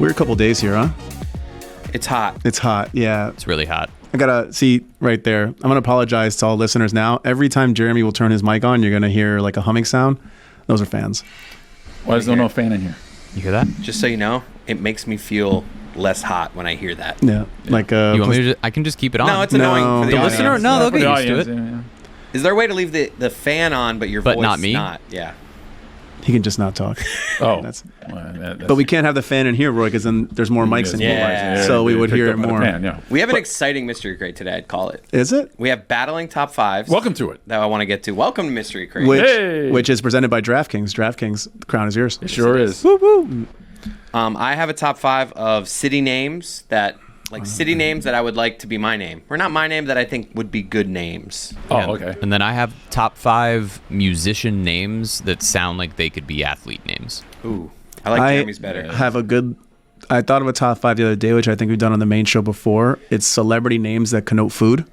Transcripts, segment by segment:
Weird couple days here, huh? It's hot. It's hot, yeah. It's really hot. I gotta see right there. I'm gonna apologize to all listeners now. Every time Jeremy will turn his mic on, you're gonna hear like a humming sound. Those are fans. Why is there no fan in here? You hear that? Just so you know, it makes me feel less hot when I hear that. Yeah, like You want me to? I can just keep it on. No, it's annoying for the audience. listener. No, they'll get used to it. Yeah. Is there a way to leave the fan on, but your But voice not me? not? Yeah. he can just not talk. Oh, That's- that's But we can't have the fan in here, Roy, because then there's more mics in here. Yeah. So we would hear it picked up by more. the fan, yeah. We have an exciting mystery crate today, I'd call it. Is it? We have battling top fives. Welcome to it. That I want to get to. Welcome to Mystery Crate. Which is presented by DraftKings. DraftKings, the crown is yours. It sure is. Woo woo. I have a top five of city names that I would like to be my name. Or not my name, that I think would be good names. Oh, okay. And then I have top 5 musician names that sound like they could be athlete names. Ooh. I like Jeremy's better. I thought of a top 5 the other day, which I think we've done on the main show before. It's celebrity names that connote food.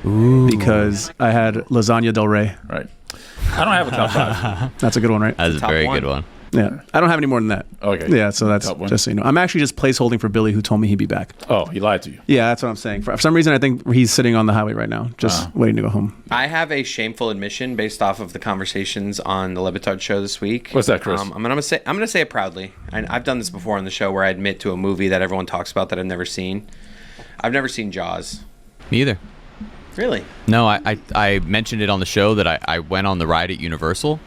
Ooh. Because I had Lasagna Del Rey. Right. I don't have a top 5. That's a good one, right? That's a Top very one. good one. Yeah. I don't have any more than that. Okay. Yeah, so that's Top one. just so you know. I'm actually just placeholding for Billy, who told me he'd be back. Oh, he lied to you. Yeah, that's what I'm saying. For some reason, I think he's sitting on the highway right now, just waiting to go home. I have a shameful admission based off of the conversations on the Le Batard Show this week. What's that, Chris? I'm gonna say it proudly. I've done this before on the show where I admit to a movie that everyone talks about that I've never seen. I've never seen Jaws. Me either. Really? No, I mentioned it on the show that I went on the ride at Universal,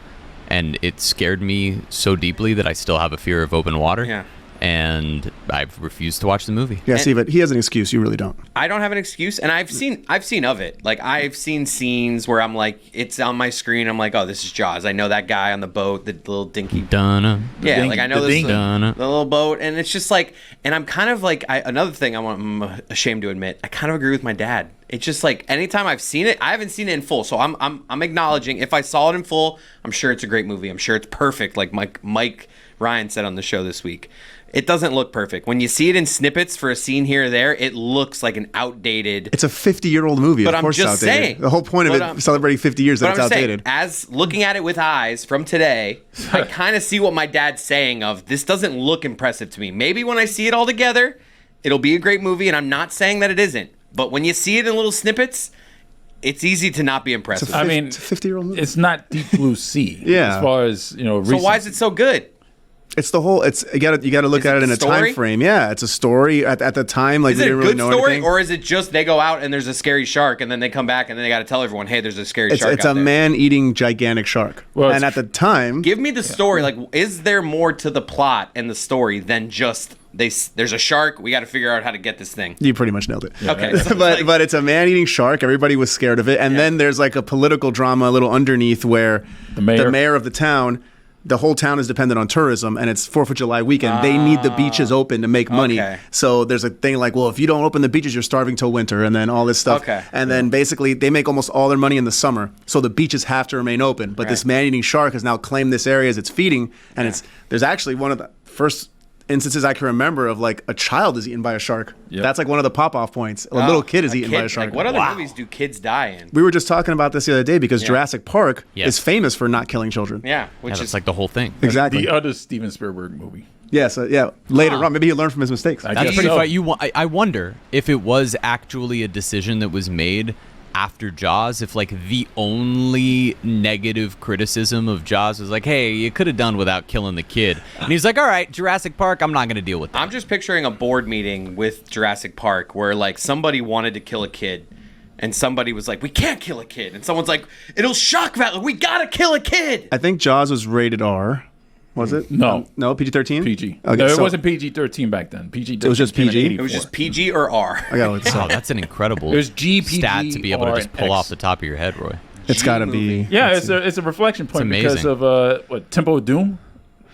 and it scared me so deeply that I still have a fear of open water. Yeah. And I've refused to watch the movie. Yeah, see, but he has an excuse. You really don't. I don't have an excuse, and I've seen of it. Like, I've seen scenes where I'm like, it's on my screen. I'm like, oh, this is Jaws. I know that guy on the boat, the little dinky. Donna. Yeah, like I know this Donna. the little boat, and it's just like, and I'm kind of like, another thing I'm ashamed to admit, I kind of agree with my dad. It's just like anytime I've seen it, I haven't seen it in full, so I'm acknowledging if I saw it in full, I'm sure it's a great movie. I'm sure it's perfect, like Mike Ryan said on the show this week. It doesn't look perfect. When you see it in snippets for a scene here or there, it looks like an outdated. It's a 50-year-old movie. But Of course I'm just it's outdated. saying. The whole point of it, celebrating 50 years, that it's outdated. As looking at it with eyes from today, I kind of see what my dad's saying of, this doesn't look impressive to me. Maybe when I see it all together, it'll be a great movie, and I'm not saying that it isn't. But when you see it in little snippets, it's easy to not be impressed with. I mean, it's a 50-year-old movie. It's not Deep Blue Sea. Yeah. As far as, So why is it so good? It's the whole. It's you got to look at it in a time frame. Yeah, it's a story at the time. Like Is we it a didn't really good know story, anything. or is it just they go out and there's a scary shark, and then they come back and then they got to tell everyone, hey, there's a scary shark It's out a there. man eating gigantic shark. Well, and at the time, Give me the story. Like, is there more to the plot and the story than just there's a shark, we got to figure out how to get this thing? you pretty much nailed it. Okay, so but it's a man eating shark. Everybody was scared of it, and then there's like a political drama a little underneath where The mayor of the town. The whole town is dependent on tourism, and it's 4th of July weekend. They need the beaches open to make money. Okay. So there's a thing like, well, if you don't open the beaches, you're starving till winter, and then all this stuff. Okay. And then basically they make almost all their money in the summer, so the beaches have to remain open. But this man-eating shark has now claimed this area as its feeding, and there's actually one of the first instances I can remember of like a child is eaten by a shark. Yep. That's like one of the pop-off points. A little kid is eaten by a shark. Like, what other movies do kids die in? We were just talking about this the other day because Jurassic Park is famous for not killing children. Yeah, which That's is like the whole thing. Exactly. The other Steven Spielberg movie. Yeah, so later on, maybe he learned from his mistakes. I That's guess pretty so. funny. I wonder if it was actually a decision that was made after Jaws, if like the only negative criticism of Jaws was like, hey, you could have done without killing the kid. And he's like, all right, Jurassic Park, I'm not going to deal with that. I'm just picturing a board meeting with Jurassic Park where like somebody wanted to kill a kid and somebody was like, we can't kill a kid. And someone's like, it'll shock value. We got to kill a kid. I think Jaws was rated R. Was it? No. No, PG-13? PG. Okay, No, it so wasn't PG-13 back then. PG-13. It was just PG? It was just PG or R. I gotta look this Wow, up. that's an incredible There's G, PG, stat to be able to R, just pull X. off the top of your head, Roy. It's got to be. Yeah, it's a reflection point amazing. because of what Tempo of Doom.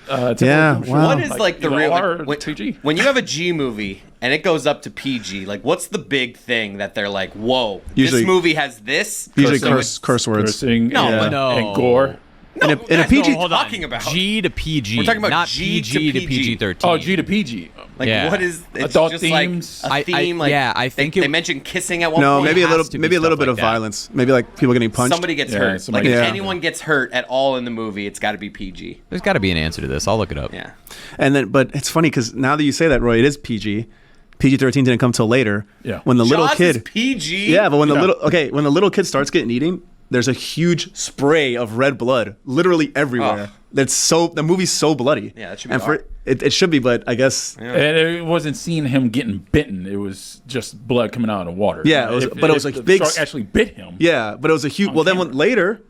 Tempo Yeah, of Doom wow. What is like the real R like, PG? when you have a G movie and it goes up to PG, like what's the big thing that they're like, whoa, Usually- this movie has this? Usually Cursing. curse words. Cursing No, and, but no. and gore. in a PG. hold on. Talking about? G to PG. We're talking about not G PG to to PG. PG-13. Oh, G to PG. Like Yeah. what is it's Adult just themes? like a theme? Like I think they mentioned kissing at one No, point. maybe a has little, to be maybe a little stuff bit like of that. violence. Maybe like people getting punched. Somebody gets Yeah, hurt. somebody Like if gets hurt. anyone gets hurt at all in the movie, it's got to be PG. There's got to be an answer to this. I'll look it up. Yeah. And then, but it's funny because now that you say that, Roy, it is PG. PG-13 didn't come till later. Yeah. When the little Jaws kid. is PG. Yeah, but when Yeah. when the little kid starts getting eaten, there's a huge spray of red blood, literally everywhere. The movie's so bloody. Yeah, that should be And R. it should be, but I guess. Yeah. And it wasn't seeing him getting bitten. It was just blood coming out of the water. Yeah, it was- but it was if like the big shark actually bit him. Yeah, but it was a huge. Well, then camera. later,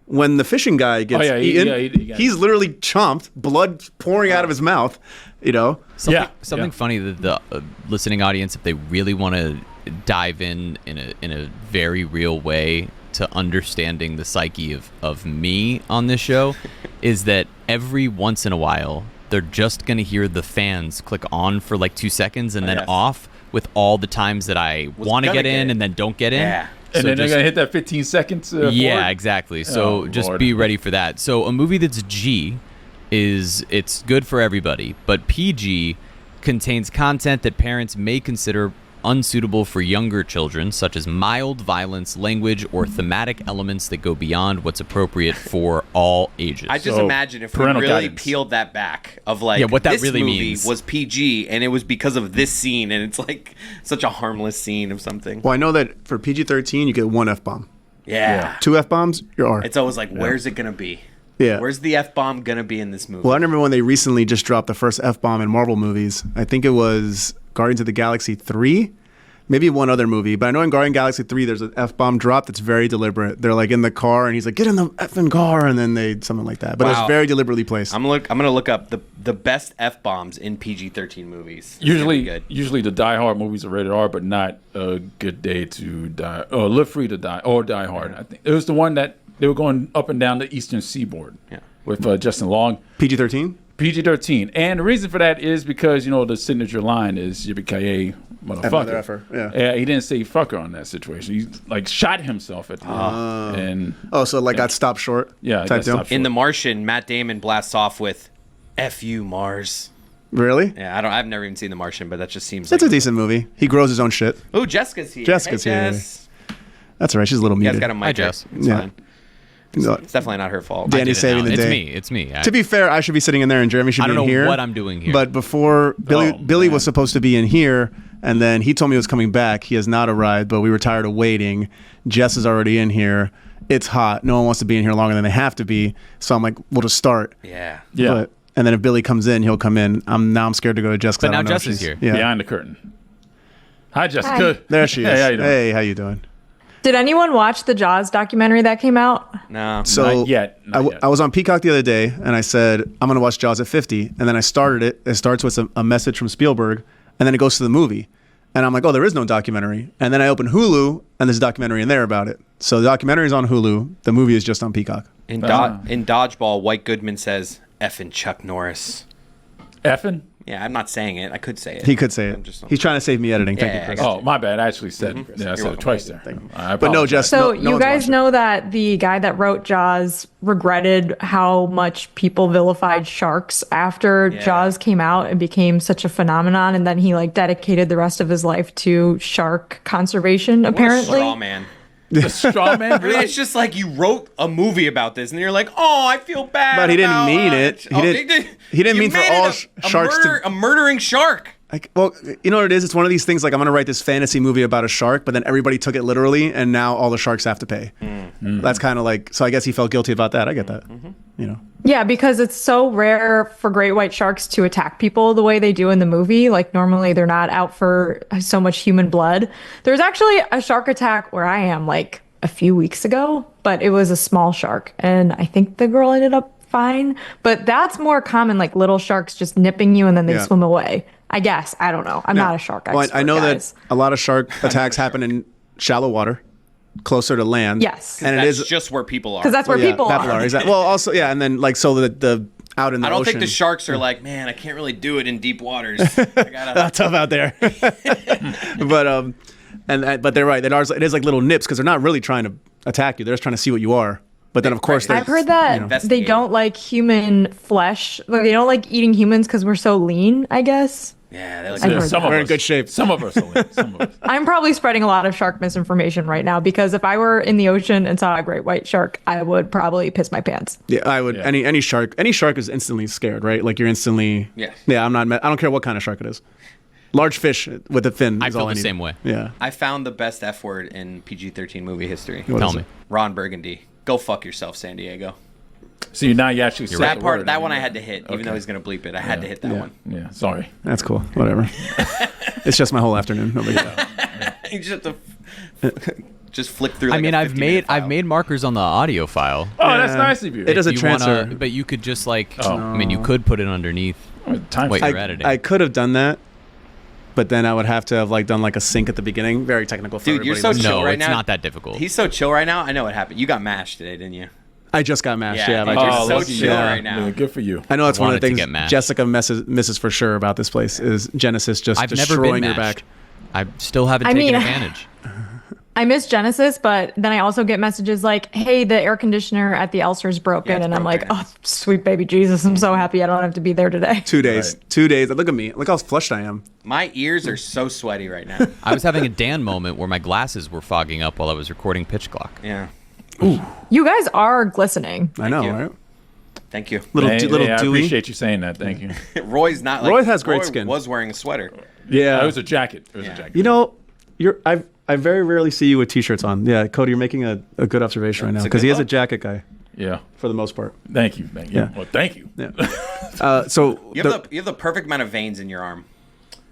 when the fishing guy gets eaten, he got he's literally chomped, blood pouring out of his mouth. You know. Something funny that the listening audience, if they really want to dive in a very real way to understanding the psyche of me on this show, is that every once in a while they're just gonna hear the fans click on for like 2 seconds and then yes. off with all the times that I want to gonna get get in it. and then don't get in. Yeah. And So then they're just- gonna hit that 15 seconds. yeah, forward. exactly. So Oh, just Lord. be ready for that. So a movie that's G it's good for everybody, but PG contains content that parents may consider unsuitable for younger children, such as mild violence, language, or thematic elements that go beyond what's appropriate for all ages. I just So, imagine if we parental really guidance. peeled that back of like Yeah, what that this really movie means. was PG and it was because of this scene and it's like such a harmless scene of something. Well, I know that for PG-13 you get 1 F-bomb. Yeah. 2 F-bombs, you're R. It's always like, where's it gonna be? Yeah. Where's the F-bomb gonna be in this movie? Well, I remember when they recently just dropped the first F-bomb in Marvel movies. I think it was Guardians of the Galaxy 3. Maybe one other movie, but I know in Guardian Galaxy 3 there's an F-bomb drop that's very deliberate. They're like in the car and he's like, get in the effing car, and then they something like that. But Wow. it's very deliberately placed. I'm gonna look up the best F-bombs in PG-13 movies. It's gonna be Usually, good. usually the Die Hard movies are rated R, but not A Good Day to Die, or Live Free to Die, or Die Hard. I think it was the one that they were going up and down the Eastern Seaboard. Yeah. With Justin Long. PG-13? PG-13, and the reason for that is because the signature line is "Yippee-ki-yay, motherfucker." Mother effer, yeah. He didn't say "fucker" on that situation. He like shot himself at the end, and Oh, so like got stopped short? Yeah, it type got deal? stopped In The Martian, Matt Damon blasts off with "F you, Mars." Really? Yeah, I've never even seen The Martian, but that just seems It's like a decent movie. He grows his own shit. Oh, Jessica's here. Jessica's Hey, here. Jess. That's all right. She's a little You guys muted. got a mic. Hi, Jess. It's Yeah. fine. No, It's definitely not her fault. Danny Did it saving now. the it's day. me. It's me. To be fair, I should be sitting in there and Jeremy should I be don't in know here. what I'm doing here. But before Billy Oh, was supposed to be in here, and then he told me he was coming back. He has not arrived, but we were tired of waiting. Jess is already in here. It's hot. No one wants to be in here longer than they have to be. So I'm like, we'll just start. Yeah. yeah, But, and then if Billy comes in, he'll come in. I'm scared to go to Jess. 'Cause But I don't now know if Jess is she's- here. Yeah. behind the curtain. Hi, Jessica. There she is. Hey, how you doing? Hey, how you doing? Did anyone watch the Jaws documentary that came out? No. So Not yet. Not yet. I was on Peacock the other day, and I said I'm going to watch Jaws at 50, and then I started it. It starts with a message from Spielberg, and then it goes to the movie, and I'm like, oh, there is no documentary. And then I open Hulu, and there's a documentary in there about it. So the documentary is on Hulu. The movie is just on Peacock. In Dodgeball, White Goodman says "effing Chuck Norris." Effing? Yeah, I'm not saying it. I could say it. He could say I'm it. just- He's trying to save me editing. Thank Yeah, you, Chris. I got Oh, my bad. I actually said I said it welcome. twice there. I But no, apologize. Jess. So no you one's guys watched it. know that the guy that wrote Jaws regretted how much people vilified sharks after Yeah. Jaws came out and became such a phenomenon, and then he like dedicated the rest of his life to shark conservation. What a Apparently, straw man. The straw man. I mean, it's just like you wrote a movie about this, and you're like, "Oh, I feel bad." But he didn't about mean it. He didn't You mean for made it all a sharks to- a murdering shark. Like, well, you know what it is? It's one of these things like I'm going to write this fantasy movie about a shark, but then everybody took it literally, and now all the sharks have to pay. That's kind of like, so I guess he felt guilty about that. I get that. You know, yeah, because it's so rare for great white sharks to attack people the way they do in the movie. Like normally they're not out for so much human blood. There's actually a shark attack where I am like a few weeks ago, but it was a small shark, and I think the girl ended up fine. But that's more common, like little sharks just nipping you and then they Yeah. swim away. I guess. I don't know. I'm not a shark expert. Well, I know guys. that a lot of shark attacks happen in shallow water, closer to land. Yes. and it That's is just where people are. Because that's where yeah, people are. Exactly. Well, also, yeah, and then like so the out in the I don't ocean. think the sharks are like, man, I can't really do it in deep waters. I gotta. tough out there. but but they're right. It is like little nips because they're not really trying to attack you. They're just trying to see what you are. But then, of course, I've heard that they Investigate. don't like human flesh. Like they don't like eating humans because we're so lean, I guess. Yeah, they look I've good. heard Some that. of We're us, in good shape. Some of us. Some of us. I'm probably spreading a lot of shark misinformation right now because if I were in the ocean and saw a great white shark, I would probably piss my pants. Yeah, I would. Yeah. Any shark is instantly scared, right? Like you're instantly. Yeah. Yeah, I don't care what kind of shark it is. Large fish with a fin. I is feel all the need. same way. Yeah. I found the best F word in PG-13 movie history. What Tell is me. it? Ron Burgundy. Go fuck yourself, San Diego. So now you actually said That the part, word, that and one I you- had to hit, even Okay. though he's gonna bleep it. I had to hit that Yeah. one. Yeah, sorry. That's cool. Whatever. It's just my whole afternoon. Nobody. You just have to just flip through. Like I mean, a I've 50-minute file. made markers on the audio file. Oh, Yeah. that's nice of you. It doesn't If you wanna- transfer. but you could just like, Oh. I mean, you could put it underneath. Time Wait, for- you're editing. I could have done that, but then I would have to have like done like a sync at the beginning. Very technical for Dude, you're everybody so listening. chill No, right it's now. not that difficult. He's so chill right now. I know what happened. You got mashed today, didn't you? I just got mashed. Yeah, Yeah, dude, like, you're Oh, so lucky chill you. right now. Yeah, good for you. I know that's one of wanted the to things get mashed. Jessica misses for sure about this place is Genesis just I've never destroying been your mashed. back. I still haven't I taken mean- advantage. I miss Genesis, but then I also get messages like, hey, the air conditioner at the Elster's broken. Yeah, it's and I'm like, broken. oh, sweet baby Jesus. I'm so happy I don't have to be there today. 2 days. Right. 2 days. Look at me. Look how flushed I am. My ears are so sweaty right now. I was having a Dan moment where my glasses were fogging up while I was recording Pitch Clock. Yeah. You guys are glistening. I know, you. right? Thank you. Little Hey, little I dewy. appreciate you saying that. Thank you. Roy's not like Roy has great skin. Was wearing a sweater. Yeah. It was a jacket. It was Yeah. a jacket. You know, I very rarely see you with t-shirts on. Yeah, Cody, you're making a good observation right now It's a because good he is a look. jacket guy Yeah. for the most part. Thank you. Thank you. Yeah. Well, thank you. Yeah. So You have the perfect amount of veins in your arm.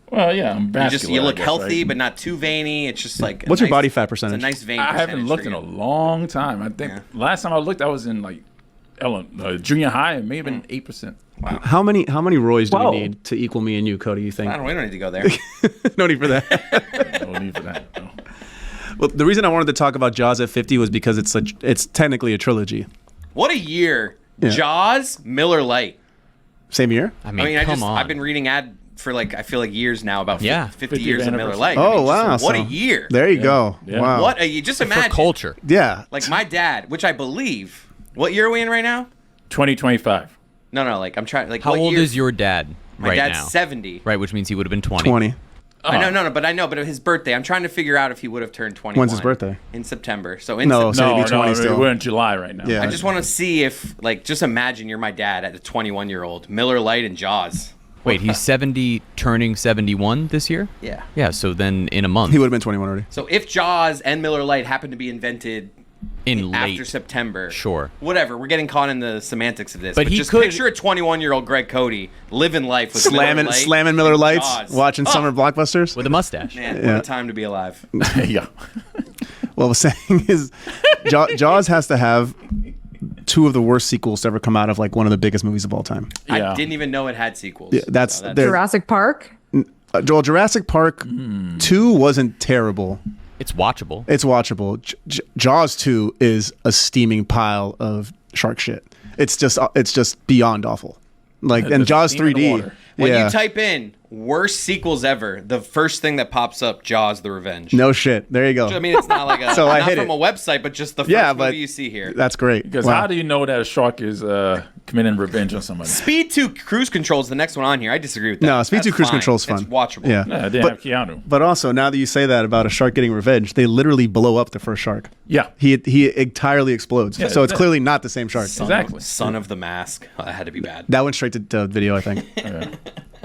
Well, yeah, I'm You vascular. you I look guess, healthy, right? but not too veiny. It's just like What's your body fat percentage? It's a nice vein. I haven't percentage looked for in a you. long time. I think Yeah. last time I looked, I was in like junior high, and maybe been 8%. how many Roys do Whoa. we need to equal me and you, Cody? You think? We don't need to go there. No need for that. No need for that. No. Well, the reason I wanted to talk about Jaws at 50 was because it's technically a trilogy. What a year! Yeah. Jaws, Miller Lite. Same year? I mean, come on. I've been reading ad for like I feel like years now about Yeah. 50 50th years of Miller anniversary. Lite. Oh, wow. What a So year! There you go. Yeah. Wow. What a just for imagine culture. Yeah. like my dad, which I believe. What year are we in right now? 2025. No, like I'm trying. Like How what old year? is your dad My right dad's now? 70. Right, which means he would have been 20. 20. I know, but his birthday. I'm trying to figure out if he would have turned 21. When's his birthday? In September. So in No, September. so he'd be 20 still. we're in July right now. Yeah. I just want to see if, like, just imagine you're my dad at a 21-year-old. Miller Lite and Jaws. Wait, he's 70, turning 71 this year? Yeah. Yeah, so then in a month. He would have been 21 already. So if Jaws and Miller Lite happen to be invented in late. after September, Sure. whatever, we're getting caught in the semantics of this. But he just could- picture a 21-year-old Greg Cody living life with Slamming Miller and Lights, Jaws. watching Oh, summer blockbusters. With a mustache. Man, Yeah. what a time to be alive. yeah. What I was saying is Jaws has to have two of the worst sequels to ever come out of like one of the biggest movies of all time. Yeah. I didn't even know it had sequels. Yeah, that's So there- Jurassic Park. Jurassic Park 2 wasn't terrible. It's watchable. It's watchable. Jaws 2 is a steaming pile of shark shit. It's just beyond awful. Like and The Jaws steam in the 3D. water. When Yeah. you type in worst sequels ever, the first thing that pops up, Jaws: The Revenge. No shit. There you go. I mean, it's not like a So I not hit from it. a website, but just the first Yeah, but movie you see here. That's great. Because Wow. how do you know that a shark is committing revenge on somebody? Speed 2 Cruise Control is the next one on here. I disagree with that. No, Speed 2 That's Cruise fine. Control's fun. It's watchable. Yeah. Yeah, they But- have Keanu. But also, now that you say that about a shark getting revenge, they literally blow up the first shark. Yeah. He entirely explodes. Yeah, so it's that- clearly not the same shark. Exactly. Son of the Mask. Oh, that had to be bad. That went straight to video, I think.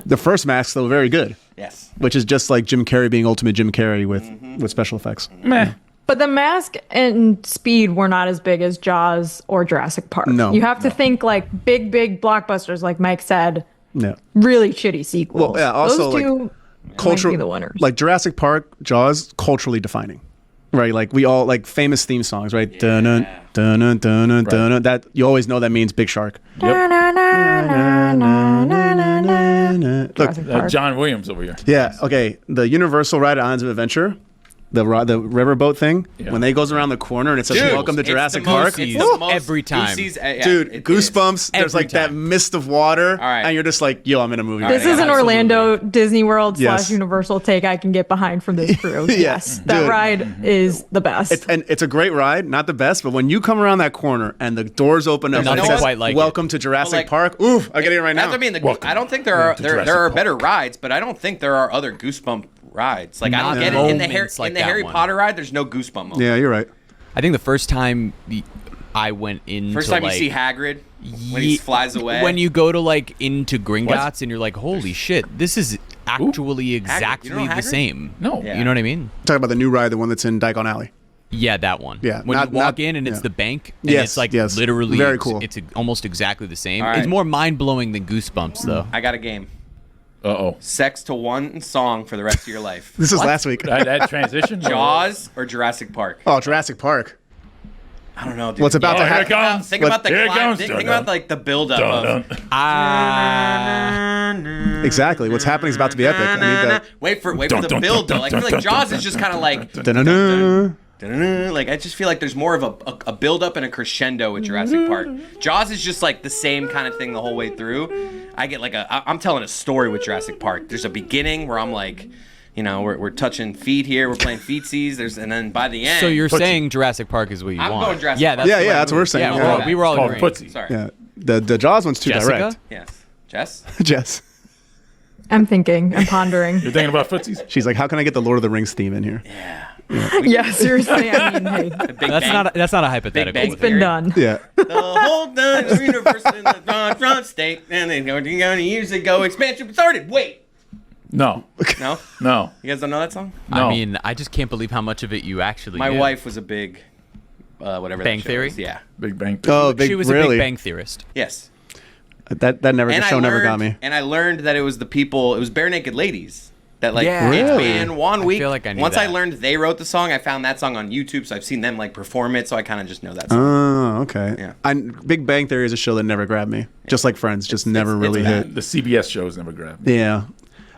The first mask's still very good, Yes. which is just like Jim Carrey being ultimate Jim Carrey with special effects. Meh. But the Mask and Speed were not as big as Jaws or Jurassic Park. No. You have to think like big blockbusters, like Mike said, No. really shitty sequels. Well, yeah, also, Those like, two Cultural, might be the winners. like Jurassic Park, Jaws, culturally defining, right? Like we all like famous theme songs, right? Dun dun dun dun dun dun. That you always know that means big shark. Look, Jurassic Park. John Williams over here. yeah, okay. The Universal ride at Islands of Adventure, the riverboat thing, Yeah. when they goes around the corner and it says Dude, "Welcome to it's Jurassic the most- Park." it's Woo! the most Every time. Goosey's- yeah, Dude, it goosebumps. is. There's Every like that time. mist of water, right. and you're just like, "Yo, I'm in a movie." All right This right, is an absolutely. Orlando Disney World Yes. / Universal take I can get behind from this crew. Yes, that dude. ride is the best. And it's a great ride, not the best, but when you come around that corner and the doors open up, and Nothing it says, quite like it. "Welcome to Jurassic like- Park." Oof, I get it right now. That's what I mean. Welcome. I don't think there are Welcome to there Jurassic are better Park. rides, but I don't think there are other Goosebump rides. Like I Not don't get it in the moments like in the that Harry one. Potter ride. There's no Goosebump moment. Yeah, you're right. I think the first time I went into First time like, you see Hagrid when he flies away. when you go to like into Gringotts and you're like, holy shit, this is actually You know exactly the Hagrid? same. No. Yeah. You know what I mean? Talk about the new ride, the one that's in Daikon Alley. Yeah, that one. Yeah, When not- you walk not- in and it's yeah. the bank, and Yes, it's like yes. literally Very cool. It's almost exactly the same. All right. It's more mind blowing than Goosebumps though. I got a game. Uh-oh. Sex to one song for the rest of your life. This was last week. That transition? Jaws or Jurassic Park? Oh, Jurassic Park. I don't know. Dude. What's about to here it happen? comes. Think about the Here it climb, comes. think about like the build up Dun, of. dun. Exactly. What's happening is about to be epic. I need that. Wait for Dun, the dun, build dun, though. Like, I dun, feel like dun, Jaws dun, is just dun, kind of like. Da-da-da. Like I just feel like there's more of a build up and a crescendo with Jurassic Park. Jaws is just like the same kind of thing the whole way through. I get like I'm telling a story with Jurassic Park. There's a beginning where I'm like, you know, we're touching feet here, we're playing feetsies. And then by the end. So you're Footsie. saying Jurassic Park is what you I'm want? going Jurassic yeah, Park. that's Yeah, the yeah, right that's what move. we're saying. Yeah, Yeah. we were all Called agreeing. Footsie. Sorry. Yeah. The Jaws one's too Jessica? direct. Yes. Jess. Jess. I'm thinking, I'm pondering. You're thinking about footsies? She's like, "How can I get the Lord of the Rings theme in here?" Yeah, seriously. I mean, hey, Big That's Bang. not a hypothetical. Bang it's been done. Yeah. The whole done universe in the front state, and then years ago expansion started. Wait, No. no, No. you guys don't know that song? No. I mean, I just can't believe how much of it you actually My did. wife was a big, whatever. Bang that show Theory? is. Yeah. Big Bang. Oh, big. She was a really? big Bang theorist. Yes. That never. And The I show learned, never got me. And I learned that it was the people. It was Bare Naked Ladies. That like Yeah. it's Really? been 1 I week. feel like I knew Once I that. learned they wrote the song, I found that song on YouTube, so I've seen them like perform it. So I kind of just know that song. Oh, okay. Yeah. Big Bang Theory is a show that never grabbed me. Just like Friends, just never it's really bad. hit. The CBS shows never grabbed me. Yeah.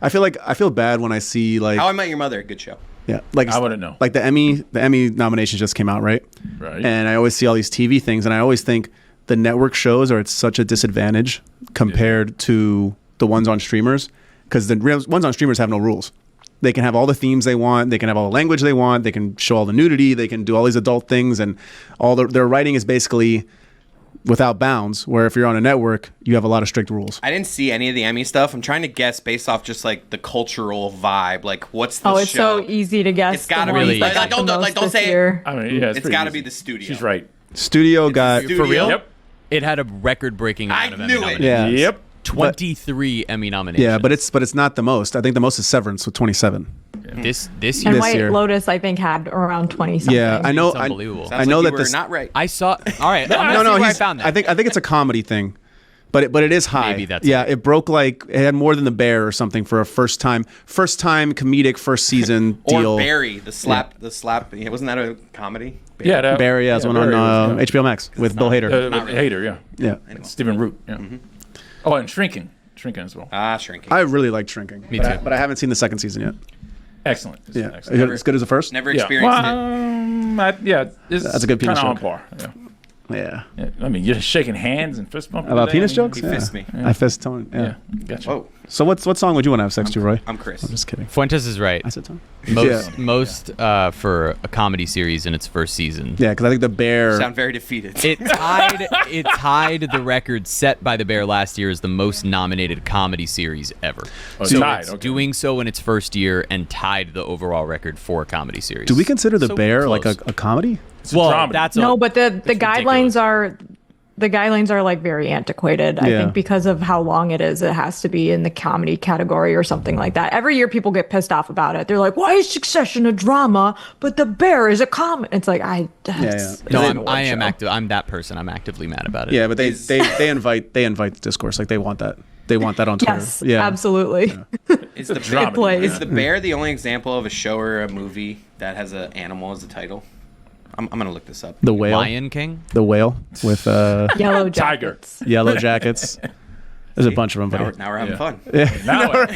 I feel bad when I see like How I Met Your Mother, good show. yeah, like I wouldn't know. Like the Emmy nominations just came out, right? Right. And I always see all these TV things, and I always think the network shows are at such a disadvantage compared to the ones on streamers, because the ones on streamers have no rules. They can have all the themes they want. They can have all the language they want. They can show all the nudity. They can do all these adult things, and their writing is basically without bounds. Where if you're on a network, you have a lot of strict rules. I didn't see any of the Emmy stuff. I'm trying to guess based off just like the cultural vibe. Like, what's the Oh, it's show? so easy to guess. It's gotta the be- ones that like, got don't- the like, most don't this say it. year. I mean, yeah, It's pretty gotta easy. be the studio. She's right. Studio got studio. For real? Yep. It had a record-breaking I amount of Emmy knew it. nominations. yeah, Yep. 23 Emmy nominations. yeah, but it's not the most. I think the most is Severance with 27. this And year. This White year. Lotus, I think, had around 20 something. Yeah, I know. It's unbelievable. Sounds I know like that you were this. not right. I saw. All right, I'm gonna No, see no, where I he's. found that. I think it's a comedy thing, but it is high. Maybe that's yeah. it. It broke like it had more than The Bear or something for a first time comedic first season Or deal. Barry, the slap. Yeah, wasn't that a comedy? Yeah, that, Barry has one Barry on was, HBO Max with Bill Hader. Not really. Hater, yeah. Yeah, Stephen Root, yeah. Oh, and Shrinking as well. Shrinking. I really like Shrinking. Me but too. but I haven't seen the second season yet. Excellent. It's Yeah, excellent. as good as the first. Never Yeah. experienced Well, it. That's a good penis kind of on joke. par. Yeah. Yeah. Yeah. I mean, you're shaking hands and fist bumping. About today. penis I mean, jokes? He fists me. I fist Tony. Yeah. Yeah, gotcha. Whoa, So what song would you want to have sex to, Roy? I'm Chris. I'm just kidding. Fuentes is right. I said Tony. Most for a comedy series in its first season. Yeah, because I think The Bear. Sound very defeated. It tied the record set by The Bear last year as the most nominated comedy series ever. Oh, So tied, it's okay. doing so in its first year and tied the overall record for a comedy series. do we consider The So Bear like close. a comedy? It's a Well, dramedy. that's No, but the ridiculous. guidelines are like very antiquated. I Yeah. think because of how long it is, it has to be in the comedy category or something like that. Every year people get pissed off about it. They're like, why is Succession a drama, but The Bear is a comedy? It's like, it's No, an I'm, award I am show. active. I'm that person. I'm actively mad about it. Yeah, but they invite the discourse. Like they want that. They want that on Twitter. Yes, yeah, absolutely. Is the dramedy, plays. Is the Bear the only example of a show or a movie that has an animal as a title? I'm gonna look this up. The Whale. Lion King. The Whale with Yellow Tiger. Jackets. Yellow Jackets. There's a bunch of them, Now buddy. we're having Yeah. fun. now we're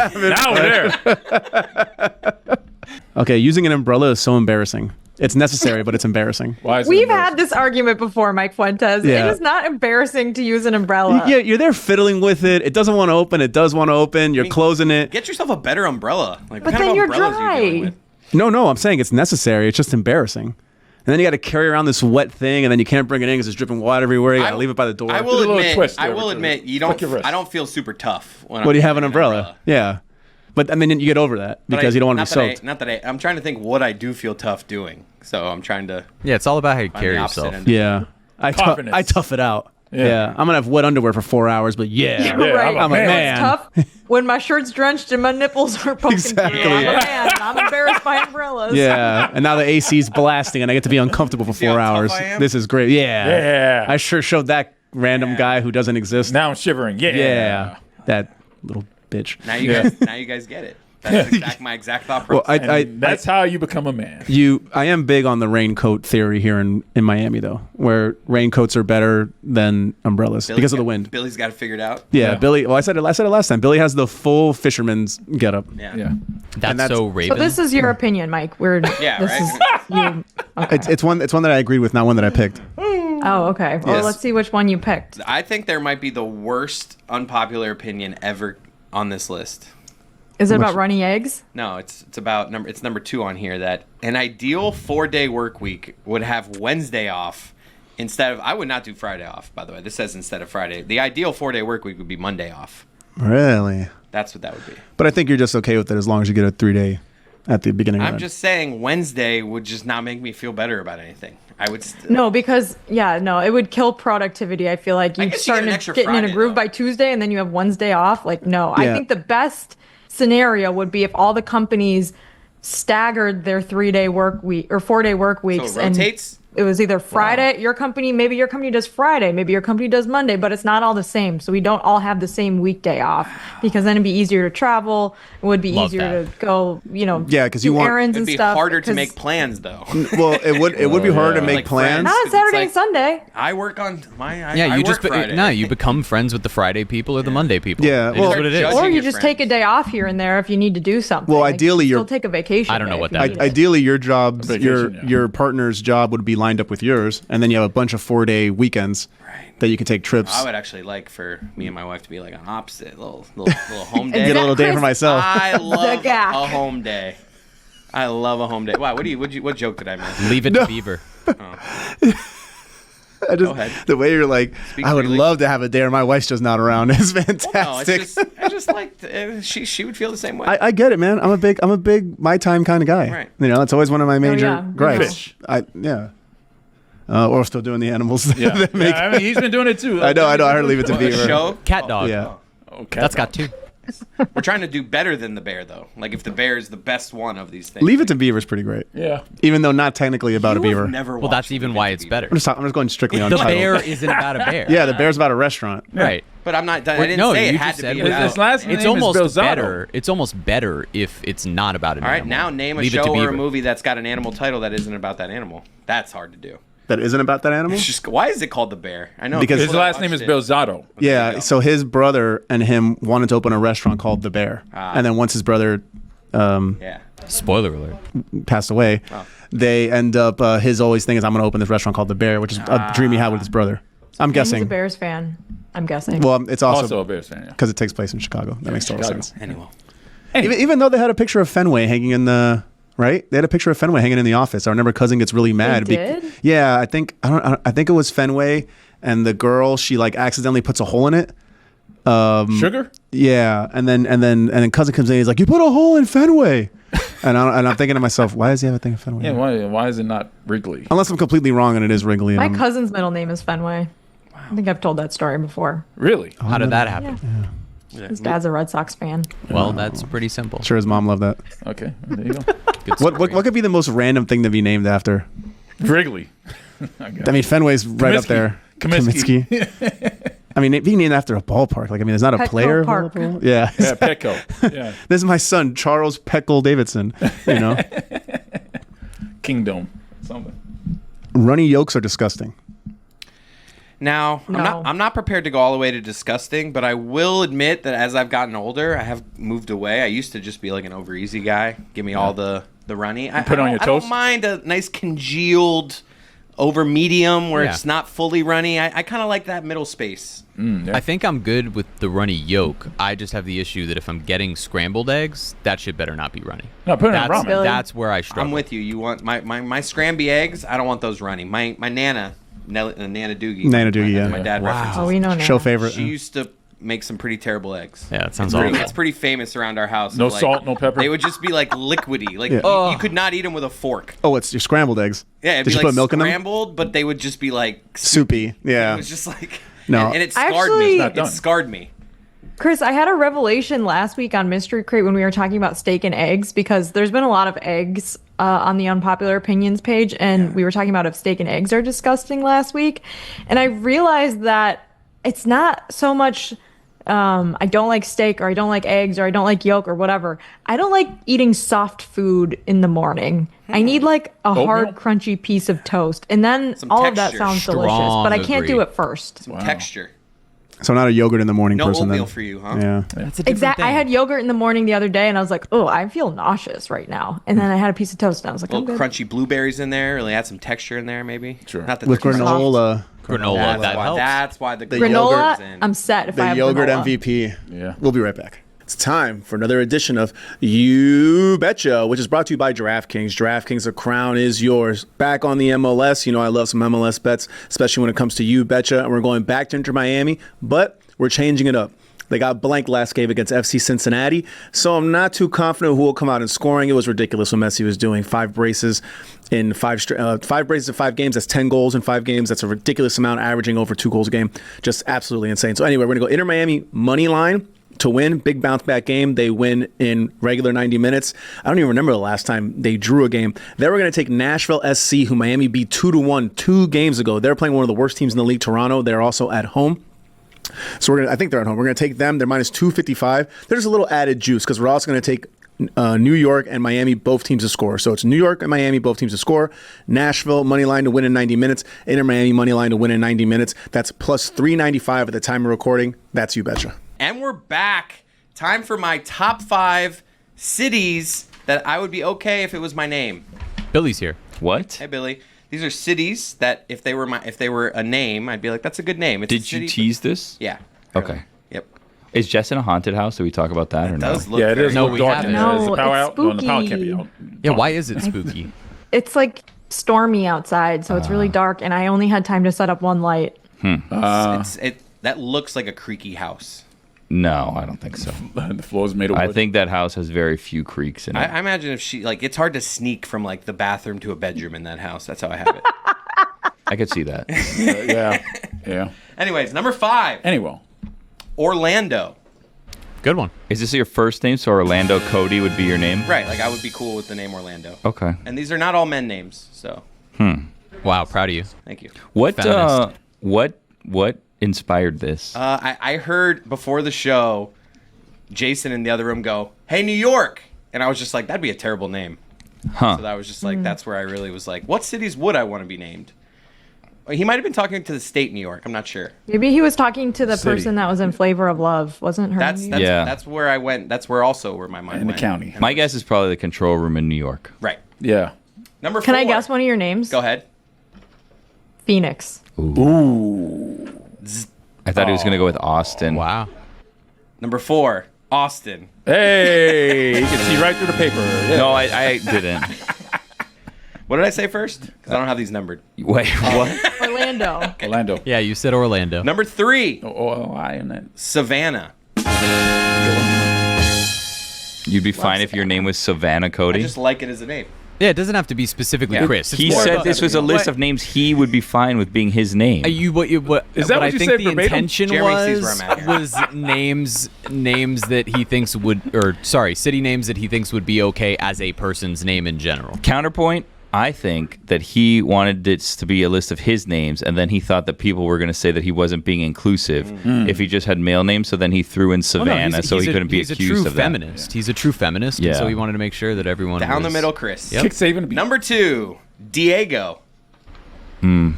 there. Okay, using an umbrella is so embarrassing. It's necessary, but it's embarrassing. Why is it We've embarrassing? had this argument before, Mike Fuentes. Yeah. It is not embarrassing to use an umbrella. Yeah, you're there fiddling with it. It doesn't want to open. It does want to open. You're closing it. Get yourself a better umbrella. Like, But what kind then of you're umbrellas are you dealing dry. with? No, I'm saying it's necessary. It's just embarrassing. And then you got to carry around this wet thing, and then you can't bring it in because there's dripping water everywhere. You got to leave it by the door. I Do a will little admit. twist I there will with admit. your- You don't. flick your wrist. I don't feel super tough when What do you have an holding umbrella? Yeah. But I mean, you get over that But because you don't want to be not that soaked. Not that I'm trying to think what I do feel tough doing. So I'm trying to. Yeah, it's all about how you find carry the opposite yourself. end. Yeah. I Confidence. tough it out. Yeah. Yeah. I'm going to have wet underwear for 4 hours, but yeah. Yeah, right. I'm a man. It's tough when my shirt's drenched and my nipples are poking Exactly. through. I'm a man. I'm embarrassed by umbrellas. Yeah. And now the AC's blasting and I get to be uncomfortable for See 4 how tough hours. I am? This is great. Yeah. Yeah. I sure showed that random guy who doesn't exist. Now I'm shivering. Yeah. Yeah. That little bitch. Now you guys get it. That's my exact thought Well, process. That's how you become a man. I am big on the raincoat theory here in Miami, though, where raincoats are better than umbrellas because of the wind. Billy's got it figured out. Yeah, Yeah. Billy. Well, I said it last time. Billy has the full fisherman's getup. Yeah. Yeah. That's so So Raven. this is your opinion, Mike. We're Yeah, this right? is you. Okay. It's one that I agreed with, not one that I picked. Oh, okay. Well, Yes. let's see which one you picked. I think there might be the worst unpopular opinion ever on this list. Is it about runny eggs? No, it's about number 2 on here, that an ideal 4-day work week would have Wednesday off instead of. I would not do Friday off, by the way. This says instead of Friday. The ideal 4-day work week would be Monday off. Really? That's what that would be. But I think you're just okay with it as long as you get a 3-day at the beginning. of I'm it. just saying Wednesday would just not make me feel better about anything. I would. No, because it would kill productivity. I feel like I you guess you start get an extra getting in a Friday, groove though. by Tuesday, and then you have Wednesday off. Like, no, I Yeah. think the best scenario would be if all the companies staggered their 3-day work week or 4-day work weeks, it rotates? and it was either Friday. Maybe your company does Friday, maybe your company does Monday, but it's not all the same. So we don't all have the same weekday off, because then it'd be easier to travel. It would be Love easier that. to go, Yeah, 'cause you do want- errands It'd and be stuff. harder to 'cause- make plans, though. Well, it would be harder to yeah. make Like plans. friends. Not It's Saturday like- and Sunday. I work on my. I, yeah, I you work just Friday. you become friends with the Friday people or the Monday people. Yeah, It is well- what it is. Judging Or you your just friends. take a day off here and there if you need to do something. Well, Like, ideally, you you're- still take a vacation. I don't know day what if you that need is. it. Ideally, your jobs, Vacation, yeah. your partner's job would be lined up with yours, and then you have a bunch of 4-day weekends Right. that you can take trips. I would actually like for me and my wife to be like an opposite little home day. Get a little day for Chris- myself. I love gag. a home day. I love a home day. Wow, what joke did I make? Leave it to Beaver. I just, ahead. the way you're like, Speak I would freely. love to have a day where my wife's just not around is fantastic. No, it's just I just like she would feel the same way. I get it, man. I'm a big my time kind of guy. Right. You know, that's always one of my major yeah. gripes. Fish. Yeah. Or still doing the animals. Yeah. that make, I mean, he's been doing it too. I know. I heard Leave It to What, a Beaver. show. Cat dog. Yeah. Okay. That's got 2. We're trying to do better than the bear, though. Like if the bear is the best one of these things. Leave It to Beaver is pretty great, Yeah. even though not technically about a You have beaver. Never Well, watched that's even Leave It why to it's Beaver. better. I'm just going strictly on The title. bear isn't about a bear. Yeah, the bear's about a restaurant. Right. But I'm not. I didn't say it had to be it. about. His last name It's is almost Belzado. better. It's almost better if it's not about an All right, animal. now name a Leave it to show or Beaver. a movie that's got an animal title that isn't about that animal. That's hard to do. That isn't about that animal. It's just why is it called the bear? I know Because His people that last name is watched it. Belzado. There you Yeah, go. so his brother and him wanted to open a restaurant called The Bear, and then once his brother Yeah. Spoiler alert. passed away, Oh. they end up. His always thing is, I'm going to open this restaurant called The Bear, which is a dream he had with his brother. I'm He's a guessing. Bears fan. I'm guessing. Well, it's Also also a Bears fan. Yeah. because it takes place in Chicago. That makes total Chicago. sense. Anyway. Even though they had a picture of Fenway hanging in the right, they had a picture of Fenway hanging in the office. I remember cousin gets really mad. did? Yeah, I think I think it was Fenway, and the girl she like accidentally puts a hole in it. Sugar? Yeah, and then cousin comes in. He's like, "You put a hole in Fenway," and I'm thinking to myself, "Why does he have a thing of Fenway?" Yeah. Why is it not Wrigley? Unless I'm completely wrong and it is Wrigley. And My I'm- cousin's middle name is Fenway. I think I've told that story before. Really? How did that happen? His dad's a Red Sox fan. Well, that's pretty simple. sure his mom loved that. Okay. There you go. Good What story. could be the most random thing to be named after? Wrigley. I mean, Fenway's right up Comiskey. there. Comiskey. I mean, being named after a ballpark. Like, I mean, there's not a Petco player. Park. Yeah. Yeah, Petco. Yeah. This is my son, Charles Peckle Davidson. You know, Kingdom. Something. runny yolks are disgusting. Now, No. I'm not prepared to go all the way to disgusting, but I will admit that as I've gotten older, I have moved away. I used to just be like an over easy guy. Give me all the The runny. Put it on your I toast? don't mind a nice congealed over medium where Yeah. it's not fully runny. I kind of like that middle space. I think I'm good with the runny yolk. I just have the issue that if I'm getting scrambled eggs, that shit better not be runny. No, put it in That's, ramen. that's where I struggle. I'm with you. You want my scramby eggs? I don't want those runny. My Nana Doogie. Nana Doogie, yeah. My dad references. Oh, we know now. Show favorite. She used to make some pretty terrible eggs. Yeah, that sounds It's pretty, awful. it's pretty famous around our house. No of, like, salt, no pepper? They would just be like liquidy. Like Yeah. you could not eat them with a fork. Oh, it's your scrambled eggs. Yeah, it'd Did be you like put milk in them? scrambled, but they would just be like Soupy. Yeah. It was just like No. and it I scarred actually- me. It's not It done. scarred me. Chris, I had a revelation last week on Mystery Crate when we were talking about steak and eggs because there's been a lot of eggs on the unpopular opinions page, and we were talking about if steak and eggs are disgusting last week, and I realized that it's not so much I don't like steak or I don't like eggs or I don't like yolk or whatever. I don't like eating soft food in the morning. I need like a hard, Oatmeal? crunchy piece of toast, and then Some all of that texture. sounds delicious. But I can't do Strong it first. Some texture. So not a yogurt in the morning No person oatmeal then. for you, huh? Yeah. That's a different Exactly. I thing. had yogurt in the morning the other day, and I was like, "Oh, I feel nauseous right now." And then I had a piece of toast, and I was like, "I'm Little good." crunchy blueberries in there. Really add some texture in there, maybe. Sure. Not that With they're too soft. granola. granola. That's That why. helps. That's why the Granola, granola. In. I'm set if I The have yogurt granola. MVP. Yeah. We'll be right back. It's time for another edition of You Betcha, which is brought to you by DraftKings. DraftKings, the crown is yours. Back on the MLS. You know I love some MLS bets, especially when it comes to You Betcha. And we're going back to Inter Miami, but we're changing it up. They got blank last game against FC Cincinnati, so I'm not too confident who will come out in scoring. It was ridiculous what Messi was doing. 5 braces in 5 braces in 5 games. That's 10 goals in 5 games. That's a ridiculous amount, averaging over 2 goals a game. Just absolutely insane. So anyway, we're gonna go Inter Miami money line to win. Big bounce back game. They win in regular 90 minutes. I don't even remember the last time they drew a game. Then we're going to take Nashville SC, who Miami beat 2-1 2 games ago. They're playing one of the worst teams in the league, Toronto. They're also at home. So I think they're at home. We're going to take them. They're minus 255. There's a little added juice because we're also going to take New York and Miami, both teams to score. So it's New York and Miami, both teams to score. Nashville, money line to win in 90 minutes. Inter Miami, money line to win in 90 minutes. That's plus 395 at the time of recording. That's You Betcha. And we're back. Time for my top 5 cities that I would be okay if it was my name. Billy's here. What? Hey Billy, these are cities that if they were a name, I'd be like, that's a good name. It's a Did you city, tease this? Yeah. Okay. Yep. Is Jess in a haunted house? Did we talk about that or no? Does look Yeah, it very is. No, No, we darkness. haven't. Is the No, power it's out? No, the power can't be spooky. out. Yeah, why is it spooky? It's like stormy outside, so it's really dark, and I only had time to set up one light. That looks like a creaky house. No, I don't think so. The floor is made of wood. I think that house has very few creaks in it. I imagine if she it's hard to sneak from like the bathroom to a bedroom in that house. That's how I have it. I could see that. Yeah. Anyways, number 5, Anyway. Orlando. Good one. Is this your first name? So Orlando Cody would be your name? Right, like I would be cool with the name Orlando. Okay. And these are not all men names, so Wow, proud of you. thank you. What Feminist. what inspired this? I heard before the show, Jason in the other room go, "Hey, New York," and I was just like, "That'd be a terrible name." Huh. So that was just like, that's where I really was like, "What cities would I want to be named?" He might have been talking to the state New York. I'm not sure. Maybe he was talking to the City. person that was in Flavor of Love, wasn't her? That's name? Yeah. that's where I went. That's where my mind In the went. county. My guess is probably the control room in New York. Right. Yeah. Number 4. Can I guess one of your names? Go ahead. Phoenix. I thought he was going to go with Austin. Wow. Number 4, Austin. Hey, you can see right through the paper. Yeah. No, I didn't. What did I say first? Because I don't have these numbered. Wait, what? Orlando. Orlando. Yeah, you said Orlando. Number 3, Oh, I am that. Savannah. You'd be fine if your name was Savannah I Cody? just like it as a name. Yeah, it doesn't have to be specifically Yeah. Chris. It's He more said about- this was a list of names he would be fine with being his name. What Is that what what I you think said the verbatim? intention Jeremy sees where I'm at here. was names that he thinks would, or sorry, city names that he thinks would be okay as a person's name in general. Counterpoint, I think that he wanted this to be a list of his names, and then he thought that people were going to say that he wasn't being inclusive if he just had male names, so then he threw in Savannah so he couldn't be he's accused a true of that. feminist. He's a true feminist, and Yeah. so he wanted to make sure that everyone Down the was- middle, Chris. Yep. Kick saving. Number 2, Diego. Okay.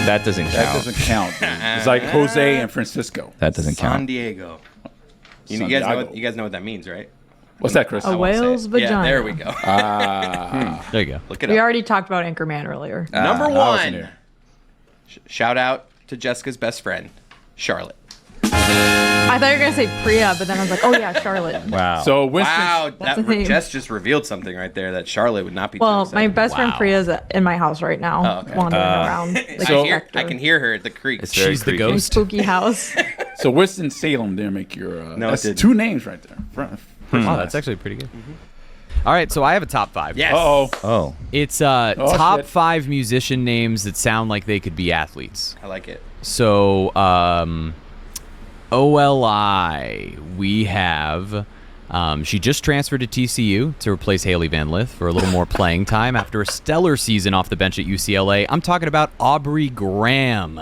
That doesn't count. That doesn't count. It's like Jose and Francisco. That doesn't San count. Diego. You San guys know Diego. what, you guys know what that means, right? What's that, Chris? A whale's vagina. Yeah, there we go. There you go. Look it We up. already talked about Anchorman earlier. Number I wasn't one. here. Shout out to Jessica's best friend, Charlotte. I thought you were gonna say Priya, but then I was like, oh yeah, Charlotte. Wow. So Winston. Wow, the name. Jess just revealed something right there that Charlotte would not be. Well, too my excited. best friend Wow. Priya's in my house right now, okay. wandering around. Like I can hear her at the creek. It's very She's the creepy. ghost. spooky house. So Winston Salem didn't make your. No, it that's didn't. 2 names right there. Wow, that's actually pretty good. All right, so I have a top 5. Yes. Uh-oh. Oh. It's top shit. 5 musician names that sound like they could be athletes. I like it. So, OLI, we have. She just transferred to TCU to replace Haley Van Lith for a little more playing time after a stellar season off the bench at UCLA. I'm talking about Aubrey Graham.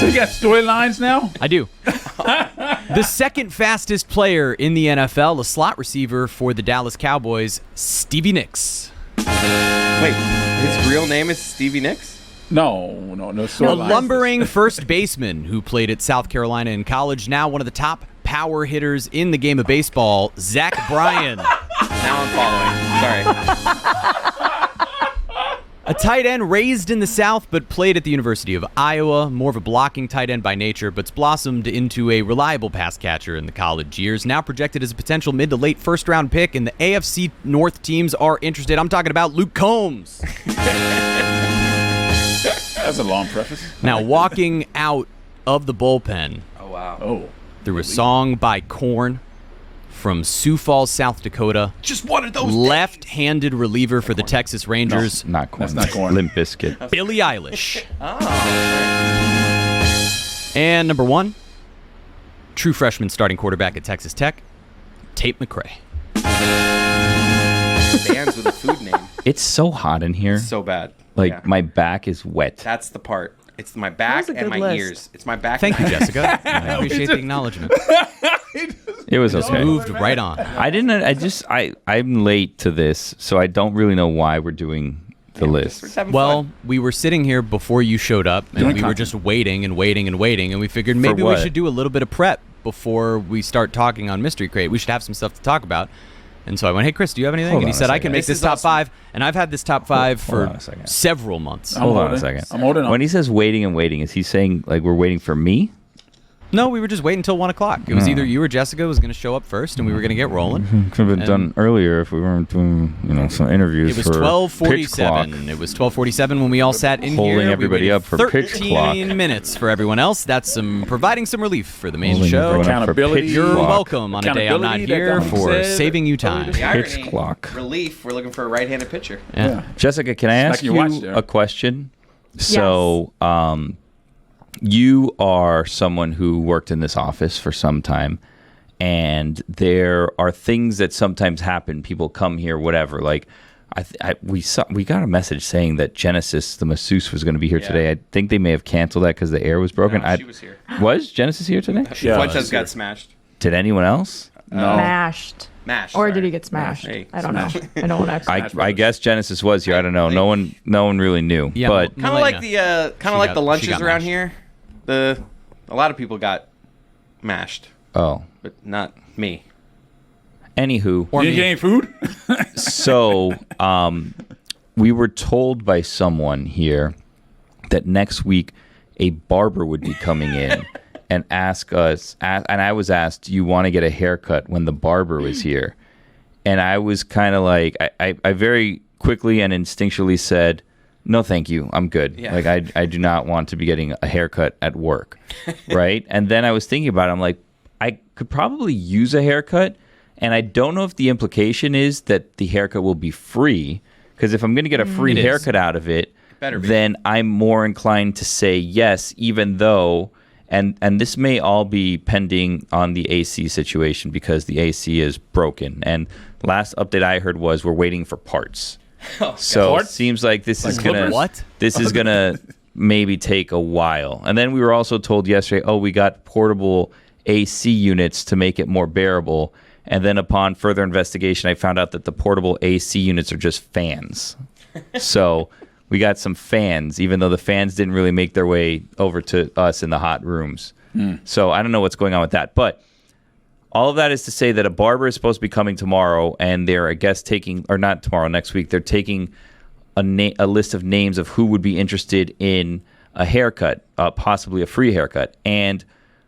So you got storylines now? I do. The second fastest player in the NFL, a slot receiver for the Dallas Cowboys, Stevie Nicks. Wait, his real name is Stevie Nicks? No A storylines. lumbering first baseman who played at South Carolina in college, now one of the top power hitters in the game of baseball, Zach Bryan. Now I'm following. Sorry. A tight end raised in the South but played at the University of Iowa, more of a blocking tight end by nature, but's blossomed into a reliable pass catcher in the college years, now projected as a potential mid to late first round pick, and the AFC North teams are interested. I'm talking about Luke Combs. That's a long preface. Now walking out of the bullpen Oh, wow. Oh. through a song by Korn from Sioux Falls, South Dakota. Just one of those Left-handed reliever for the Texas Rangers, Not corn. That's not corn. Limp Bizkit. Billie Eilish. Oh. And number 1, true freshman starting quarterback at Texas Tech, Tate McRae. Bands with a food name. It's so hot in here. So bad. Like, Yeah. my back is wet. That's the part. It's my back That was a and good my list. ears. It's my back. Thank you, and my Jessica. I appreciate the acknowledgement. It was okay. Moved right on. I'm late to this, so I don't really know why we're doing the Just list. having Well, fun. we were sitting here before you showed up, and Doing we were content. just waiting and waiting and waiting, and we figured maybe we what? should do a little bit of prep before we start talking on Mystery Crate. We should have some stuff to talk about. And so I went, hey, Chris, do you have anything? Hold And he on a said, I second. can make This this is top awesome. 5. And I've had this top 5 Hold on for a second. several months. Hold on a holding. second. I'm holding on. When he says waiting and waiting, is he saying like we're waiting for me? No, we were just waiting until 1 o'clock. It was either you or Jessica was going to show up first, and we were going to get rolling. Could have been And- done earlier if we weren't doing, some interviews. It was for pitch clock. 12:47. It was 12:47 when we all sat in Holding here. We everybody waited up for pitch 13 clock. minutes for everyone else. That's providing some relief for the main Holding show. everyone up for Accountability. pitch You're clock. welcome on a day I'm not Accountability, that here Don for said. saving you time. The irony, pitch clock. relief. We're looking for a right-handed pitcher. Yeah. Jessica, can I ask Smacking your watch you there. a question? So, you are someone who worked in this office for some time, and there are things that sometimes happen. People come here, whatever. Like, we got a message saying that Genesis, the masseuse, was going to be here Yeah. today. I think they may have canceled that because the air was broken. No, she was here. Was Genesis here today? Yeah, Fuentes sure. got smashed. Did anyone else? No. Mashed. Mashed. Or sorry. did he get smashed? Hey, I don't know. I don't want to. I guess Genesis was here. I don't know. No one really knew. Yeah, but well, Kind of like the She got lunches around mashed. here. A lot of people got mashed, oh, but not me. anywho. Or You didn't get any food? So, we were told by someone here that next week a barber would be coming in and ask us, and I was asked, do you want to get a haircut when the barber was here? And I was kind of like, I very quickly and instinctually said, no, thank you. I'm good. Yeah. Like, I do not want to be getting a haircut at work. Right? And then I was thinking about it. I'm like, I could probably use a haircut. And I don't know if the implication is that the haircut will be free. Because if I'm going to get a free It is. haircut out of it, Better be. then I'm more inclined to say yes, even though, and this may all be pending on the AC situation because the AC is broken. And last update I heard was we're waiting for parts. So it Parts? seems like this is gonna clippers? What? This is gonna maybe take a while. And then we were also told yesterday, we got portable AC units to make it more bearable. And then upon further investigation, I found out that the portable AC units are just fans. So we got some fans, even though the fans didn't really make their way over to us in the hot rooms. So I don't know what's going on with that. But all of that is to say that a barber is supposed to be coming tomorrow, and they're, I guess, not tomorrow, next week, they're taking a list of names of who would be interested in a haircut, possibly a free haircut. And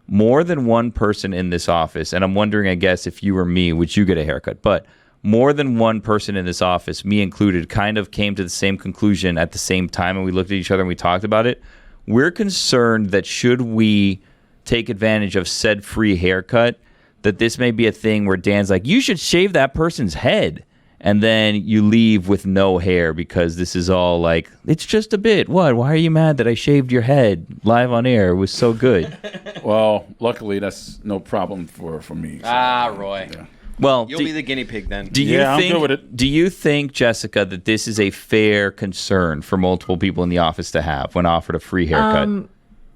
more than one person in this office, and I'm wondering, I guess, if you were me, would you get a haircut? But more than one person in this office, me included, kind of came to the same conclusion at the same time, and we looked at each other and we talked about it. We're concerned that should we take advantage of said free haircut, that this may be a thing where Dan's like, you should shave that person's head. And then you leave with no hair because this is all like, it's just a bit. What? Why are you mad that I shaved your head live on air? It was so good. Well, luckily, that's no problem for me. So, Roy. Yeah. Well, You'll be the guinea pig then. I'm good with it. Do you think, Jessica, that this is a fair concern for multiple people in the office to have when offered a free haircut?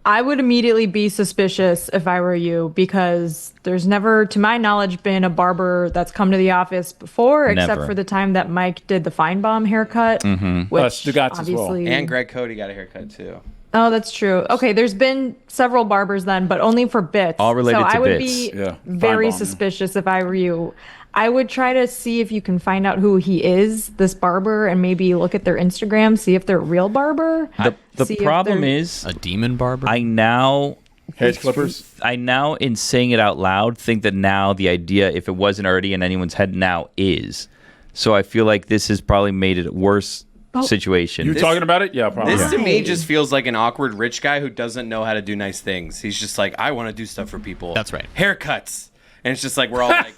I would immediately be suspicious if I were you, because there's never, to my knowledge, been a barber that's come to the office before, except Never. for the time that Mike did the Feinbaum haircut, which Stugotz as well. obviously. And Greg Cote got a haircut too. Oh, that's true. Okay, there's been several barbers then, but only for bits. All related so to I would bits. be Yeah, very Feinbaum. suspicious if I were you. I would try to see if you can find out who he is, this barber, and maybe look at their Instagram, see if they're a real barber. The see if problem they're- is, A demon barber? I now, Hedge clippers. in saying it out loud, think that now the idea, if it wasn't already in anyone's head, now is. So I feel like this has probably made it a worse situation. You talking about it? Yeah, probably. This Yeah. to me just feels like an awkward rich guy who doesn't know how to do nice things. He's just like, I want to do stuff for people. That's right. Haircuts. And it's just like we're all like,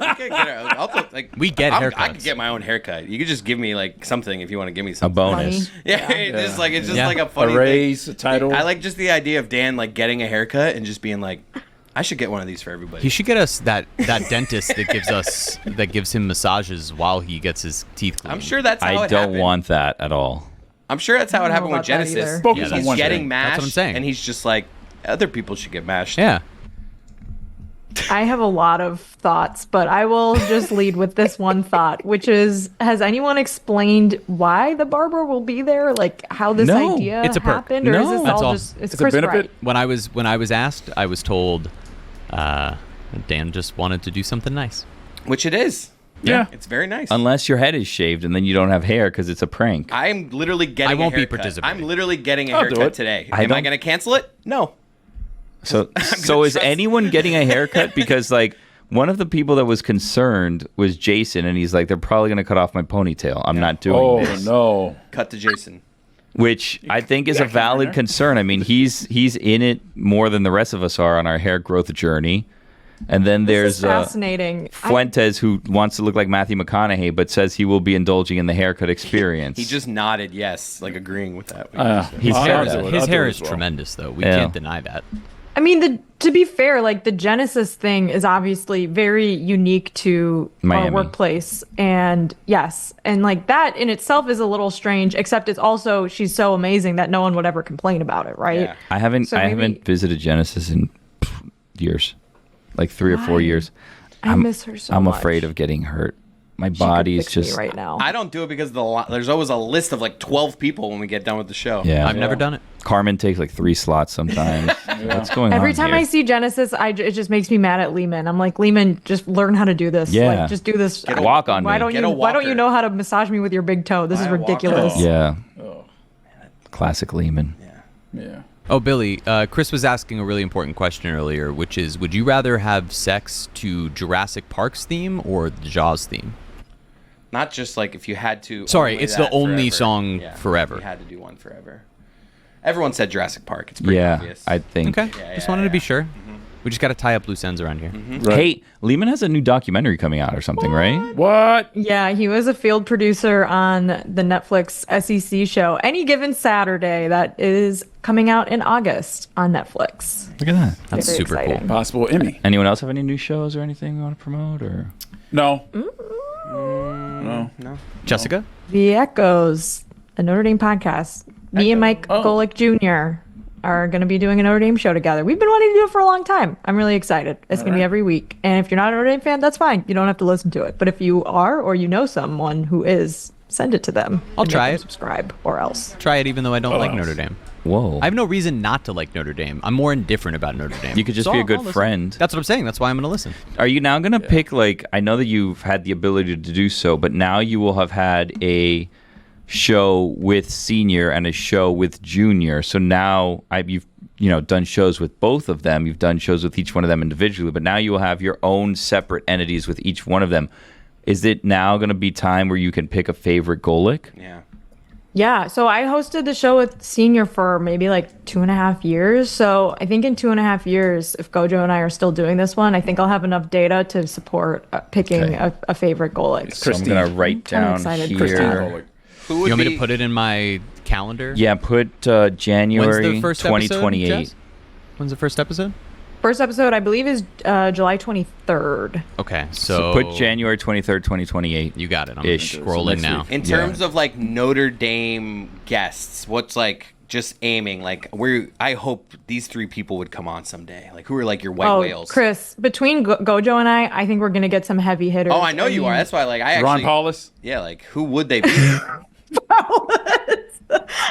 We get I haircuts. could get my own haircut. You could just give me like something if you want to give me A something. bonus. Yeah, it's just Yeah. like a funny A raise, a title. I like just the idea of Dan like getting a haircut and just being like, I should get one of these for everybody. He should get us that dentist that gives him massages while he gets his teeth cleaned. I'm sure that's how I it don't happened. want that at all. I'm sure that's how it know happened with about that Genesis. either. Focus Yeah, on He's one getting thing. mashed, That's what I'm saying. and he's just like, other people should get mashed. Yeah. I have a lot of thoughts, but I will just lead with this one thought, which is, has anyone explained why the barber will be there? Like how this No, idea it's a perk. happened? Or No. is this That's all all. just, it's It's a Chris benefit? Wright? When I was asked, I was told Dan just wanted to do something nice. Which it is. Yeah. It's very nice. Unless your head is shaved and then you don't have hair because it's a prank. I'm literally getting I won't a be haircut. participating. I'm literally getting a I'll do haircut it. today. I Am I don't- going to cancel it? No. So gonna is trust- anyone getting a haircut? Because like one of the people that was concerned was Jason, and he's like, they're probably going to cut off my ponytail. I'm not doing Oh, this. no. Cut to Jason. Which I think is a Yeah, come on valid there. concern. I mean, he's in it more than the rest of us are on our hair growth journey. And then This there's is fascinating. Fuentes, who wants to look like Matthew McConaughey, but says he will be indulging in the haircut experience. He just nodded yes, like agreeing with that. what you just said. His I'll hair- do it. His I'll do hair it is as well. tremendous, though. We Yeah. can't deny that. I mean, to be fair, like the Genesis thing is obviously very unique to Miami. our workplace. And yes, and like that in itself is a little strange, except it's also, she's so amazing that no one would ever complain about it, right? Yeah. I haven't So maybe- haven't visited Genesis in years, like 3 or 4 Why? years. I miss her so I'm much. afraid of getting hurt. My She could body is fix me just right now. I don't do it because there's always a list of like 12 people when we get done with the show. yeah. I've never done it. Carmen takes like 3 slots sometimes. What's going on Every time here? I see Genesis, it just makes me mad at Lehman. I'm like, Lehman, just learn how to do this. Yeah. Like, just do this. Walk on why me. Don't Get a why don't you walker. know how to massage me with your big toe? This is Buy a walker. ridiculous. Yeah. Classic Lehman. Yeah. Oh, Billy, Chris was asking a really important question earlier, which is, would you rather have sex to Jurassic Park's theme or the Jaws theme? Not just like if you had to. Sorry, only it's the that only forever. song Yeah, forever. You had to do one forever. Everyone said Jurassic Park. It's pretty Yeah, obvious. I think. Okay, Yeah, just yeah, wanted to be yeah. sure. We just got to tie up loose ends around here. Hey, Lehman has a new documentary coming out or something, right? What? Yeah, he was a field producer on the Netflix SEC show Any Given Saturday that is coming out in August on Netflix. Look at that. That's Very super exciting. cool. Possible Emmy. Anyone else have any new shows or anything you want to promote? Or No. No. Jessica? The Echoes, a Notre Dame podcast. Me and Mike Oh. Golick Jr. are going to be doing a Notre Dame show together. We've been wanting to do it for a long time. I'm really excited. It's going to be every week. And if you're not a Notre Dame fan, that's fine. You don't have to listen to it. But if you are or you know someone who is, send it to them. I'll and make try them it. Subscribe or else. Try it even though I don't like Notre Dame. Whoa. I have no reason not to like Notre Dame. I'm more indifferent about Notre Dame. You could just So be a I'll good listen. friend. That's what I'm saying. That's why I'm going to listen. Are you now going to pick, like, I know that you've had the ability to do so, but now you will have had a show with senior and a show with junior. So now you've done shows with both of them. You've done shows with each one of them individually, but now you will have your own separate entities with each one of them. Is it now going to be time where you can pick a favorite Golic? Yeah. Yeah, so I hosted the show with Senior for maybe like 2.5 years. So I think in 2.5 years, if Gojo and I are still doing this one, I think I'll have enough data to support picking a favorite Golic. So I'm going to write down excited. here. Who would You want be, me to put it in my calendar? Yeah, put When's January the first episode, 2028. Jess? When's the first episode? First episode, I believe, is July 23rd. Okay, So put January 23rd, 2028. You got it. I'm Ish. scrolling So next now. week. in terms of like Notre Dame guests, what's like just aiming like I hope these 3 people would come on someday. Like who are like your white whales? Chris, between Gojo and I think we're going to get some heavy hitters. Oh, I know you are. That's why like I actually Ron Paulus. Yeah, like who would they be?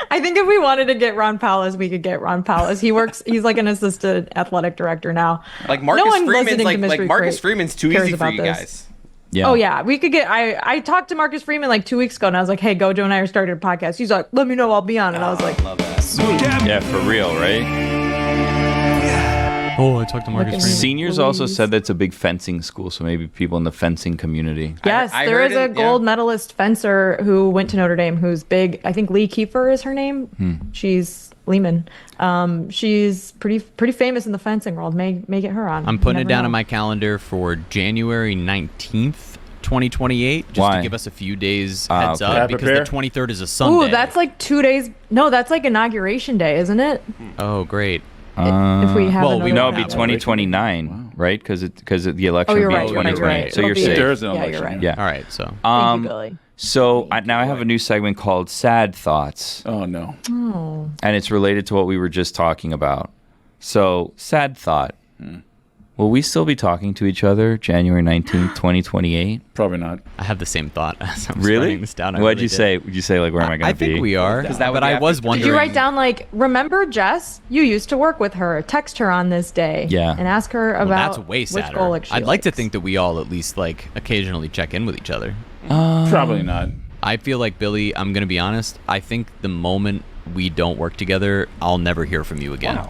I think if we wanted to get Ron Powles, we could get Ron Powles. He's like an assistant athletic director now. Like Marcus one Freeman's listening to like Mystery Marcus Crate Freeman's too cares easy for about you this. guys. Yeah. Oh yeah, we could get. I talked to Marcus Freeman like 2 weeks ago, and I was like, "Hey, Gojo and I are starting a podcast." He's like, "Let me know, I'll be on." And I was like, Love that. "Sweet." Yeah, for real, right? Oh, I talked to Marcus Looking- Freeman. Seniors also Please. said that's a big fencing school, so maybe people in the fencing community. Yes, I there heard is a it, yeah. gold medalist fencer who went to Notre Dame who's big. I think Lee Kiefer is her name. She's Lehman. She's pretty famous in the fencing world. May get her on. I'm You putting it never down know. in my calendar for January 19th, 2028, just Why? to give us a few days Ah, heads okay. up, Yeah, because prepare. the 23rd is a Sunday. Ooh, that's like 2 days. No, that's like inauguration day, isn't it? Oh, great. If we have well, another we No, one it'd be happen. 2029, right? Because the election Oh, you're would be right. in You're right. You're 2020. right. So you're It'll be- safe. There is an Yeah, election. you're right. Yeah. All right, so Thank you, Billy. So now I have a new segment called Sad Thoughts, Oh no. and it's related to what we were just talking about. So, sad thought. Will we still be talking to each other January 19th, 2028? Probably not. I have the same thought as I'm Really? writing this down. I What'd really you did. say? Would you say, like, where am I going I to be? think we are, Is that what but you I have was to- wondering. Did you write down like, remember Jess? You used to work with her. Text her on this day. Yeah. And ask her Well, about that's way which sadder. Golic she I'd like to likes. think that we all at least like occasionally check in with each other. Probably not. I feel like, Billy, I'm going to be honest. I think the moment we don't work together, I'll never hear from you again. Wow.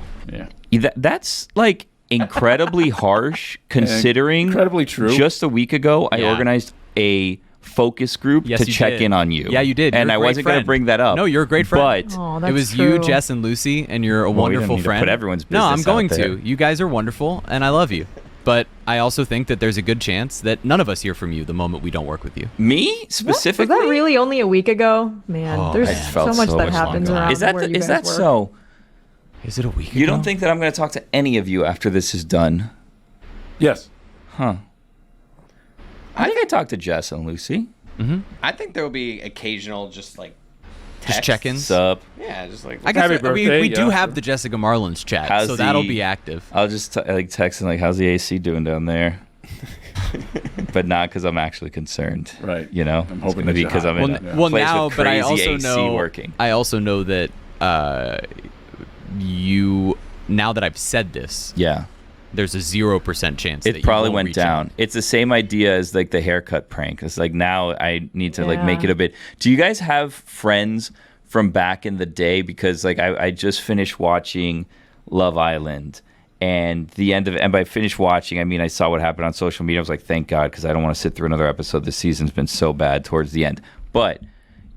Yeah. That's, like, incredibly harsh, considering Incredibly true. just a week ago, I Yeah. organized a focus group Yes, to you check did. in on you. Yeah, you did. And You're I a great wasn't going to friend. bring that up. No, you're a great friend. But Oh, it that's was you, true. Jess, and Lucy, and you're a Well, we didn't wonderful need to friend. put everyone's No, I'm business going out there. to. You guys are wonderful, and I love you. But I also think that there's a good chance that none of us hear from you the moment we don't work with you. me Was specifically? that really only a week ago? Man, Oh, there's man. It so felt much so that much happens longer. around Is that where you is guys that work. so? Is it a week You ago? don't think that I'm going to talk to any of you after this is done? Yes. Huh. I think I talked to Jess and Lucy. I think there will be occasional just like Just texts. check-ins? Sup? Yeah, just like I guess Happy we birthday, do yeah, have sure. the Jessica Marlins chat, How's so that'll the- be active. I'll just text him like, "How's the AC doing down there?" But not because I'm actually concerned. Right. You know, I'm it's hoping gonna that be you're because I'm hot. in Well, a Yeah. well place now, with but I crazy also AC know working. I also know that you now that I've said this, Yeah. there's a 0% chance that It you probably won't went reach down. out. It's the same idea as like the haircut prank. It's like now I need to like make Yeah. it a bit. Do you guys have friends from back in the day? Because like I just finished watching Love Island, and the end of it. And by finished watching, I mean I saw what happened on social media. I was like, thank God, because I don't want to sit through another episode. This season's been so bad towards the end. But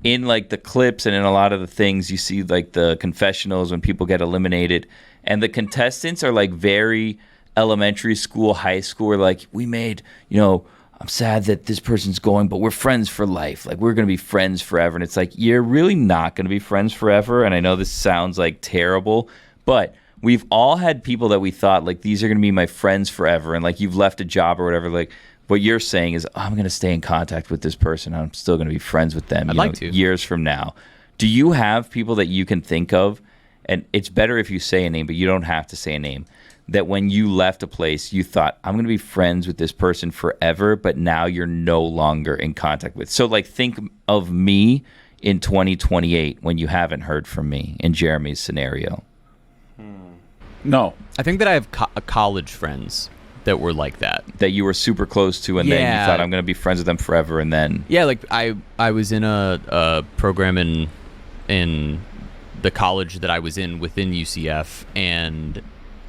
in like the clips and in a lot of the things, you see like the confessionals when people get eliminated, and the contestants are like very elementary school, high school, where like we made, I'm sad that this person's going, but we're friends for life. Like we're going to be friends forever. And it's like, you're really not going to be friends forever. And I know this sounds like terrible, but we've all had people that we thought like, these are going to be my friends forever. And like you've left a job or whatever, like what you're saying is, I'm going to stay in contact with this person. I'm still going to be friends with them I'd like to. years from now. Do you have people that you can think of? And it's better if you say a name, but you don't have to say a name, that when you left a place, you thought, I'm going to be friends with this person forever, but now you're no longer in contact with? So, like, think of me in 2028 when you haven't heard from me in Jeremy's scenario. No. I think that I have college friends that were like that. That you were super close to, and then you thought, I'm going to be friends with them forever, and then... Yeah, like, I was in a program in the college that I was in within UCF, and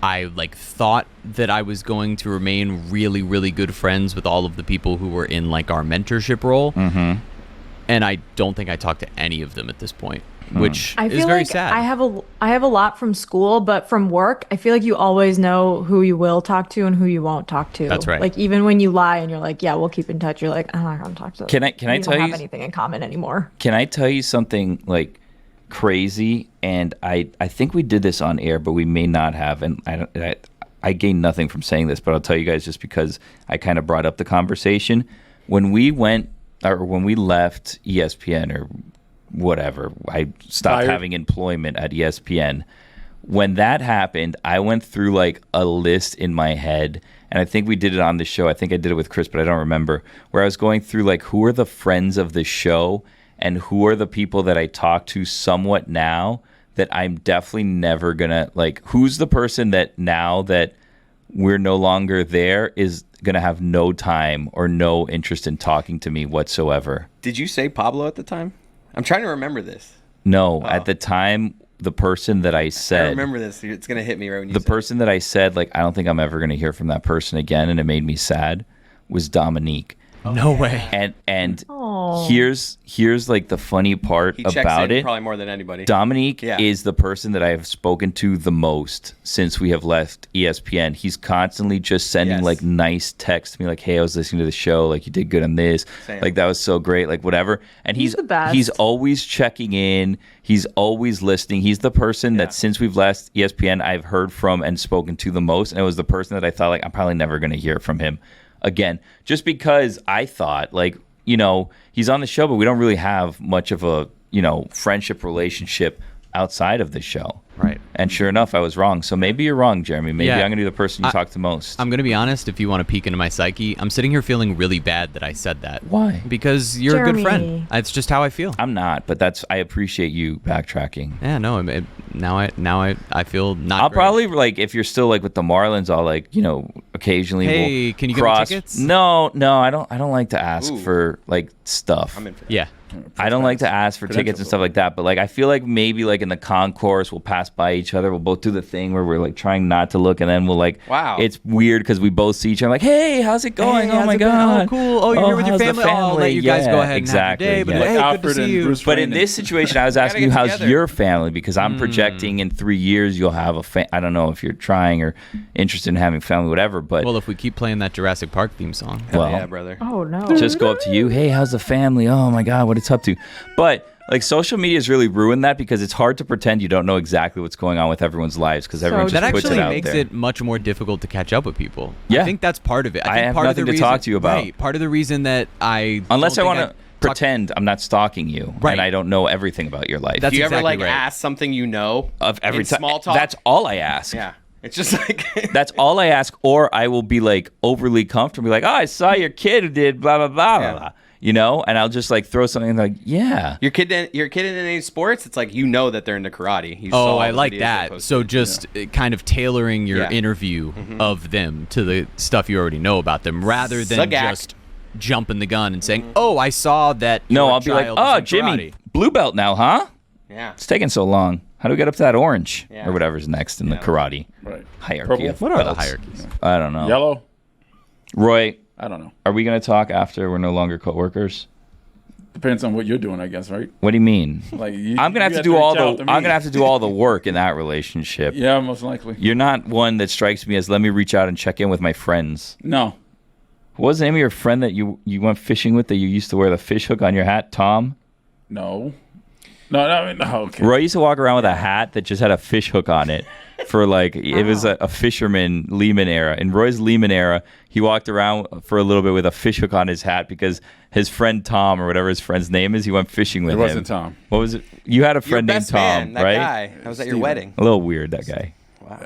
I like thought that I was going to remain really, really good friends with all of the people who were in like our mentorship role. Mm-hmm. And I don't think I talked to any of them at this point, which I is feel very like sad. I have a lot from school, but from work, I feel like you always know who you will talk to and who you won't talk to. That's right. Like even when you lie and you're like, yeah, we'll keep in touch. You're like, I'm not gonna talk to them. Can I You tell don't you have anything in common anymore. Can I tell you something like crazy? And I think we did this on air, but we may not have. And I gained nothing from saying this, but I'll tell you guys just because I kind of brought up the conversation. When we left ESPN or whatever, I stopped having employment at ESPN. When that happened, I went through like a list in my head, and I think we did it on the show. I think I did it with Chris, but I don't remember, where I was going through like who are the friends of the show and who are the people that I talk to somewhat now that I'm definitely never gonna like, who's the person that now that we're no longer there is gonna have no time or no interest in talking to me whatsoever. Did you say Pablo at the time? I'm trying to remember this. No, at the time, the person that I said, I remember this. It's gonna hit me right when you the said person that I said, like, I don't think I'm ever gonna hear from that person again, and it made me sad, was Dominique. No way. And Aw. here's like the funny part he checks about in it. probably more than anybody. Dominique Yeah. is the person that I have spoken to the most since we have left ESPN. He's constantly just sending Yes. like nice texts to me, like, "Hey, I was listening to the show. Like, you did good on this. Same. Like, that was so great. Like, whatever." And He's the best. He's always checking in. He's always listening. He's the person that since we've left ESPN, I've heard from and spoken to the most. And it was the person that I thought, like, I'm probably never going to hear from him again, just because I thought, like, you know, he's on the show, but we don't really have much of a, you know, friendship relationship outside of the show. Right. And sure enough, I was wrong. So maybe you're wrong, Jeremy. Maybe Yeah. I'm going to be the person you talk to most. I'm going to be honest, if you want to peek into my psyche, I'm sitting here feeling really bad that I said that. Why? Because you're a good friend. Jeremy. It's just how I feel. I'm not, but I appreciate you backtracking. Yeah, no, now I feel not I'll great. probably, like, if you're still like with the Marlins, I'll, like, you know, occasionally Hey, we'll can you get me cross. tickets? No, I don't like to ask for like stuff. I'm in for that. Yeah. I don't like to ask for tickets and stuff like that, but like I feel like maybe like in the concourse we'll pass by each other. We'll both do the thing where we're like trying not to look, and then we'll like, Wow. it's weird because we both see each other like, hey, how's it going? Hey, oh how's my it been? god, Oh, cool. Oh, you're here with your how's the family? Oh, I'll let you guys go ahead and have your day, but yeah. hey, good to Alfred see and you. Bruce But in Wayne this situation, I was asking you, get how's together. your family? Because I'm projecting in 3 years you'll have a I don't know if you're trying or interested in having family, whatever. But Well, if we keep playing that Jurassic Park theme song. well, Yeah, brother. Oh no. just go up to you, hey, how's the family? Oh my god, what it's up to. But like social media has really ruined that because it's hard to pretend you don't know exactly what's going on with everyone's lives because everyone just That puts actually it out makes there. it much more difficult to catch up with people. Yeah. I think that's part of it. I think have part of nothing the to reason, talk to you about. Right, part of the reason that I Unless I don't want think to talk- pretend I'm not stalking you Right. and I don't know everything about your life. That's Do you ever exactly like right. ask something you know of every in time. small talk? That's all I ask. Yeah. It's just like That's all I ask, or I will be like overly comfortable, like, oh, I saw your kid who did blah blah blah blah, blah. You know, and I'll just like throw something like, yeah. your kid in any sports. It's like you know that they're into karate. You saw Oh, all I the like videos they that. posted. So just kind of tailoring your Yeah. interview of them to the stuff you already know about them, rather than Suck act. just jumping the gun and saying, "Oh, I saw that." No, your I'll be like, child is oh, in Jimmy, karate." blue belt now, huh? yeah. It's taking so long. How do we get up to that orange Yeah. or whatever's next in the karate Right. hierarchy? Purple. Of What are the belts? hierarchies? I don't know. Yellow? Roy, I don't know. are we going to talk after we're no longer co-workers? Depends on what you're doing, I guess, right? What do you mean? Like I'm gonna have to do all the. I'm gonna have to do all the work in that relationship. Yeah, most likely. You're not one that strikes me as let me reach out and check in with my friends. No. What was the name of your friend that you went fishing with that you used to wear the fish hook on your hat? Tom? No. No. Okay. Roy used to walk around with a hat that just had a fish hook on it for like, it was a fisherman Lehman era. In Roy's Lehman era, he walked around for a little bit with a fish hook on his hat because his friend Tom, or whatever his friend's name is, he went fishing with It him. wasn't Tom. What was it? You had a Your friend named best Tom, man, that right? guy. I was at your Steven. wedding. A little weird, that guy.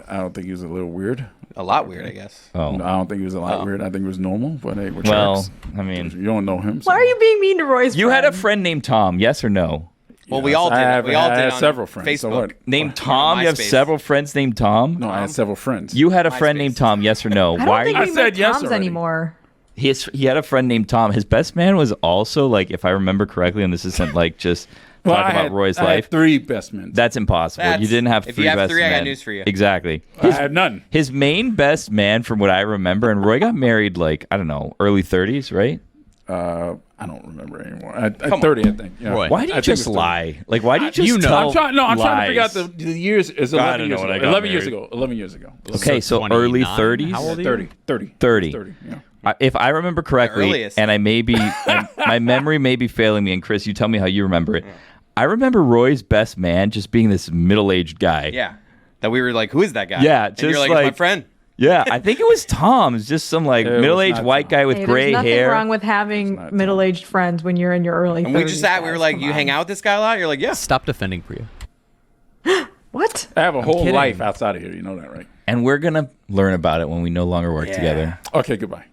I don't think he was a little weird. A lot weird, I guess. Oh, I don't think it was a lot weird. I think it was normal. But hey, we're well, sharks. I mean, You don't know him. So. Why are you being mean to Roy's you had a friend? friend named Tom, yes or no? Well, we all did. We all I did had on several friends. Facebook. So what? Named Tom? You have MySpace. several friends named Tom? No, I had several friends. You had a friend MySpace. named Tom, yes or no? I don't Why are think you? we I said make yes Toms already. anymore. He had a friend named Tom. His best man was also like, if I remember correctly, and this isn't like just Well, talk I about had- Roy's I had life. 3 best men. That's impossible. You didn't have If three you have best 3, I got men. news for you. Exactly. I had none. His main best man, from what I remember, and Roy got married like, I don't know, early 30s, right? I don't remember anymore. At 30, I think. Yeah. Roy. Why do you I think just it was 30. lie? Like, why do you just You know. tell I'm trying to figure out lies? the years. It's I 11 don't years know ago. when I got 11 years married. ago. 11 years ago. Okay, so 29? early How 30s? old are you? 30. 30. 30. 30, yeah. If I remember correctly, earliest. and I may be, my memory may be failing me, and Chris, you tell me how you remember it. I remember Roy's best man just being this middle-aged guy. Yeah. That we were like, who is that guy? Yeah, And you're just like, it's my like- friend. Yeah, I think it was Tom. It's just some like It was middle-aged not white Tom. guy with Hey, gray there's nothing hair. wrong with having not middle-aged friends when you're in your early 30s. And we just sat, we were guys. like, Come you on. hang out with this guy a lot? You're like, yeah. Stop defending Priya. What? I have a whole kidding. life outside of here. You know that, right? And we're gonna learn about it when we no longer work together. Okay, goodbye.